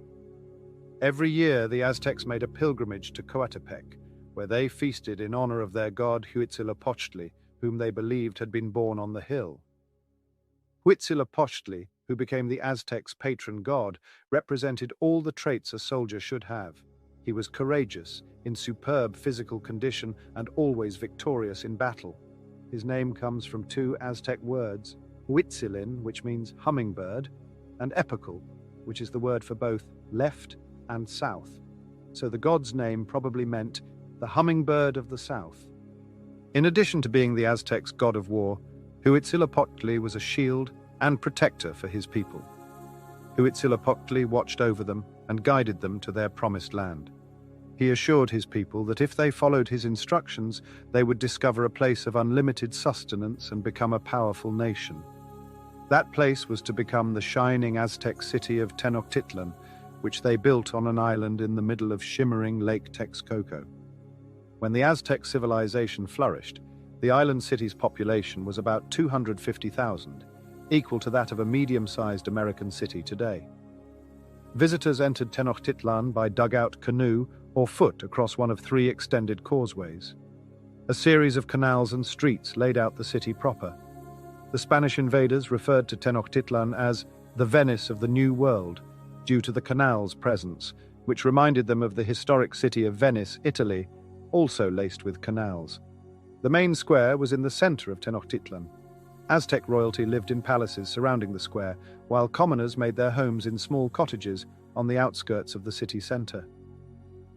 Every year, the Aztecs made a pilgrimage to Coatlicue, where they feasted in honor of their god Huitzilopochtli, whom they believed had been born on the hill. Huitzilopochtli, who became the Aztecs' patron god, represented all the traits a soldier should have. He was courageous, in superb physical condition, and always victorious in battle. His name comes from two Aztec words, Huitzilin, which means hummingbird, and epical, which is the word for both left and south. So the god's name probably meant the hummingbird of the south. In addition to being the Aztecs' god of war, Huitzilopochtli was a shield and protector for his people. Huitzilopochtli watched over them and guided them to their promised land. He assured his people that if they followed his instructions, they would discover a place of unlimited sustenance and become a powerful nation. That place was to become the shining Aztec city of Tenochtitlan, which they built on an island in the middle of shimmering Lake Texcoco. When the Aztec civilization flourished, the island city's population was about 250,000, equal to that of a medium-sized American city today. Visitors entered Tenochtitlan by dugout canoe or foot across one of 3 extended causeways. A series of canals and streets laid out the city proper. The Spanish invaders referred to Tenochtitlan as the Venice of the New World, due to the canal's presence, which reminded them of the historic city of Venice, Italy, also laced with canals. The main square was in the center of Tenochtitlan. Aztec royalty lived in palaces surrounding the square, while commoners made their homes in small cottages on the outskirts of the city center.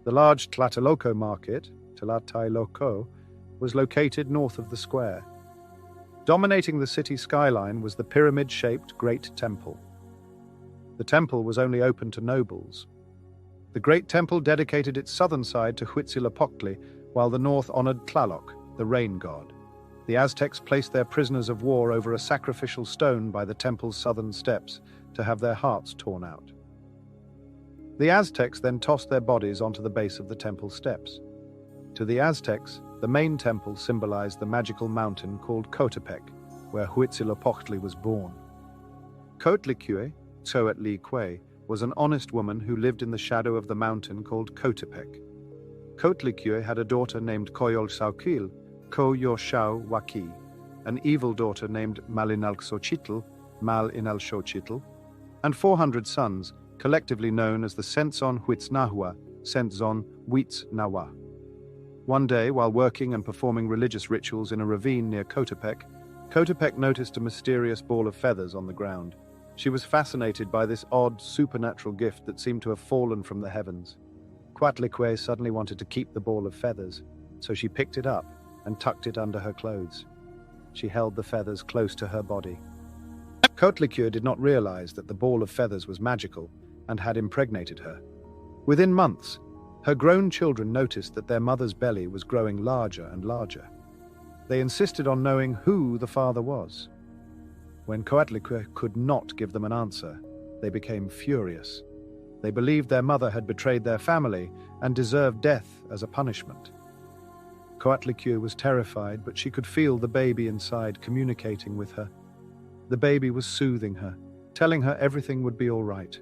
The large Tlatelolco market, Tlatelolco, was located north of the square. Dominating the city skyline was the pyramid-shaped Great Temple. The temple was only open to nobles. The Great Temple dedicated its southern side to Huitzilopochtli, while the north honored Tlaloc, the rain god. The Aztecs placed their prisoners of war over a sacrificial stone by the temple's southern steps to have their hearts torn out. The Aztecs then tossed their bodies onto the base of the temple steps. To the Aztecs, the main temple symbolized the magical mountain called Coatepec, where Huitzilopochtli was born. Coatlicue, was an honest woman who lived in the shadow of the mountain called Coatepec. Coatlicue had a daughter named Coyolxauhquil, an evil daughter named Malinalxochitl, and 400 sons, collectively known as the Sentzon Huitznahua, Sentzon Huitznawa. One day, while working and performing religious rituals in a ravine near Coatepec, Coatepec noticed a mysterious ball of feathers on the ground. She was fascinated by this odd, supernatural gift that seemed to have fallen from the heavens. Coatlicue suddenly wanted to keep the ball of feathers, so she picked it up and tucked it under her clothes. She held the feathers close to her body. Coatlicue did not realize that the ball of feathers was magical and had impregnated her. Within months, her grown children noticed that their mother's belly was growing larger and larger. They insisted on knowing who the father was. When Coatlicue could not give them an answer, they became furious. They believed their mother had betrayed their family and deserved death as a punishment. Coatlicue was terrified, but she could feel the baby inside communicating with her. The baby was soothing her, telling her everything would be all right.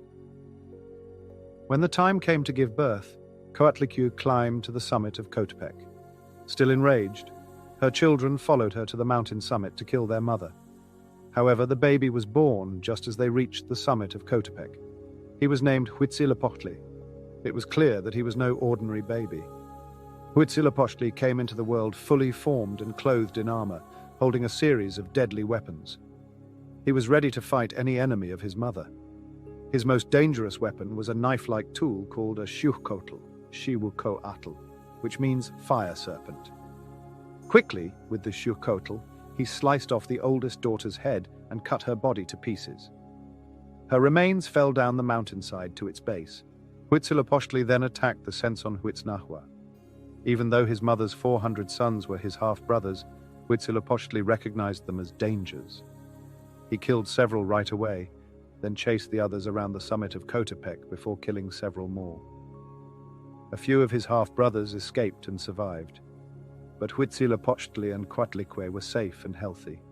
When the time came to give birth, Coatlicue climbed to the summit of Coatepec. Still enraged, her children followed her to the mountain summit to kill their mother. However, the baby was born just as they reached the summit of Coatepec. He was named Huitzilopochtli. It was clear that he was no ordinary baby. Huitzilopochtli came into the world fully formed and clothed in armor, holding a series of deadly weapons. He was ready to fight any enemy of his mother. His most dangerous weapon was a knife-like tool called a Xiuhcoatl, which means fire serpent. Quickly, with the Xiuhcoatl, he sliced off the oldest daughter's head and cut her body to pieces. Her remains fell down the mountainside to its base. Huitzilopochtli then attacked the Sentzon Huitznahua. Even though his mother's 400 sons were his half-brothers, Huitzilopochtli recognized them as dangers. He killed several right away, then chased the others around the summit of Coatepec before killing several more. A few of his half-brothers escaped and survived, but Huitzilopochtli and Coatlicue were safe and healthy.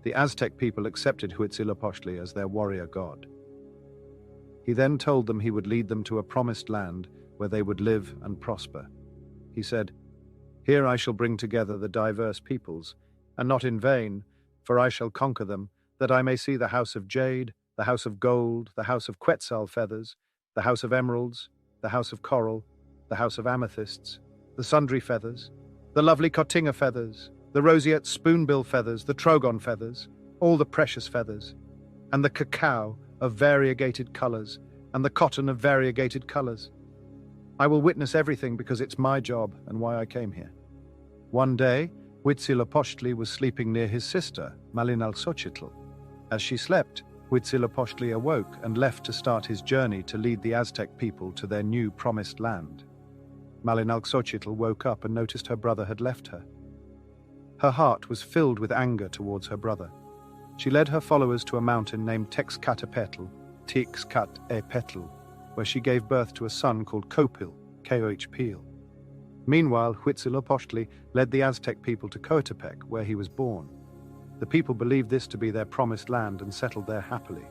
The Aztec people accepted Huitzilopochtli as their warrior god. He then told them he would lead them to a promised land where they would live and prosper. He said, "Here I shall bring together the diverse peoples, and not in vain, for I shall conquer them, that I may see the house of jade, the house of gold, the house of Quetzal feathers, the house of emeralds, the house of coral, the house of amethysts, the sundry feathers, the lovely cotinga feathers, the roseate spoonbill feathers, the trogon feathers, all the precious feathers, and the cacao of variegated colors, and the cotton of variegated colors. I will witness everything because it's my job and why I came here." One day, Huitzilopochtli was sleeping near his sister, Malinalxochitl. As she slept, Huitzilopochtli awoke and left to start his journey to lead the Aztec people to their new promised land. Malinalxochitl woke up and noticed her brother had left her. Her heart was filled with anger towards her brother. She led her followers to a mountain named Tezcatlipoca, where she gave birth to a son called Copil, K-O-H-P-I-L. Meanwhile, Huitzilopochtli led the Aztec people to Coatepec, where he was born. The people believed this to be their promised land and settled there happily.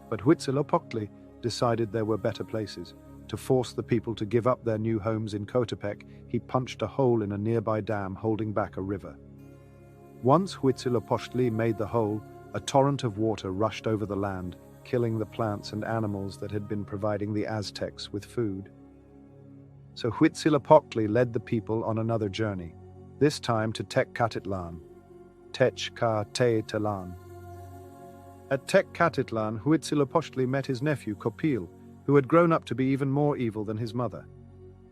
But Huitzilopochtli decided there were better places. To force the people to give up their new homes in Coatepec, he punched a hole in a nearby dam holding back a river. Once Huitzilopochtli made the hole, a torrent of water rushed over the land, killing the plants and animals that had been providing the Aztecs with food. So Huitzilopochtli led the people on another journey, this time to Tezcatlipoca. At Tezcatlipoca, Huitzilopochtli met his nephew Copil, who had grown up to be even more evil than his mother.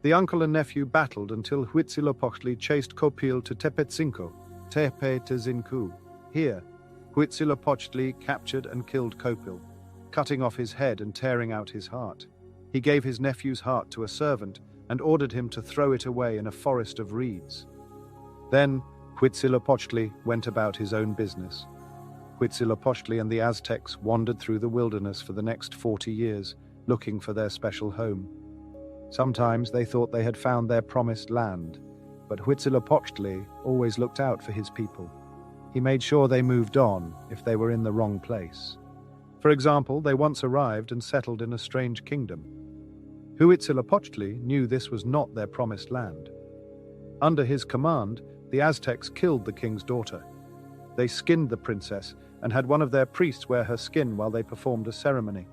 The uncle and nephew battled until Huitzilopochtli chased Copil to Tepetzinco. Here, Huitzilopochtli captured and killed Copil, cutting off his head and tearing out his heart. He gave his nephew's heart to a servant and ordered him to throw it away in a forest of reeds. Then Huitzilopochtli went about his own business. Huitzilopochtli and the Aztecs wandered through the wilderness for the next 40 years, looking for their special home. Sometimes they thought they had found their promised land, but Huitzilopochtli always looked out for his people. He made sure they moved on if they were in the wrong place. For example, they once arrived and settled in a strange kingdom. Huitzilopochtli knew this was not their promised land. Under his command, the Aztecs killed the king's daughter. They skinned the princess and had one of their priests wear her skin while they performed a ceremony.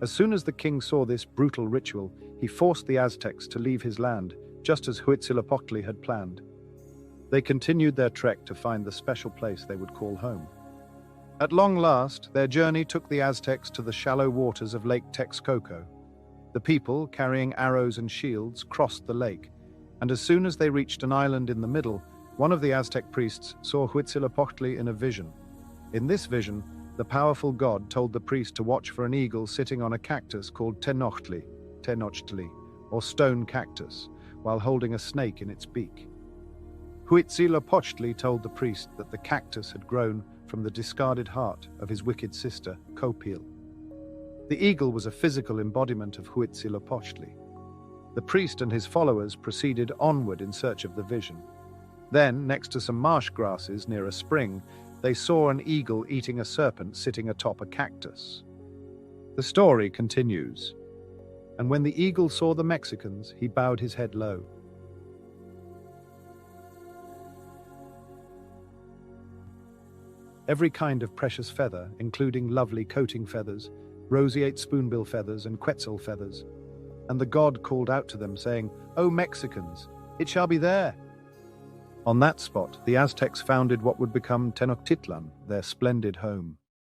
As soon as the king saw this brutal ritual, he forced the Aztecs to leave his land, just as Huitzilopochtli had planned. They continued their trek to find the special place they would call home. At long last, their journey took the Aztecs to the shallow waters of Lake Texcoco. The people, carrying arrows and shields, crossed the lake, and as soon as they reached an island in the middle, one of the Aztec priests saw Huitzilopochtli in a vision. In this vision, the powerful god told the priest to watch for an eagle sitting on a cactus called Tenochtli, or stone cactus, while holding a snake in its beak. Huitzilopochtli told the priest that the cactus had grown from the discarded heart of his wicked sister, Copil. The eagle was a physical embodiment of Huitzilopochtli. The priest and his followers proceeded onward in search of the vision. Then, next to some marsh grasses near a spring, they saw an eagle eating a serpent sitting atop a cactus. The story continues. And when the eagle saw the Mexicans, he bowed his head low. Every kind of precious feather, including lovely coating feathers, roseate spoonbill feathers, and Quetzal feathers. And the god called out to them, saying, "O Mexicans, it shall be there." On that spot, the Aztecs founded what would become Tenochtitlan, their splendid home.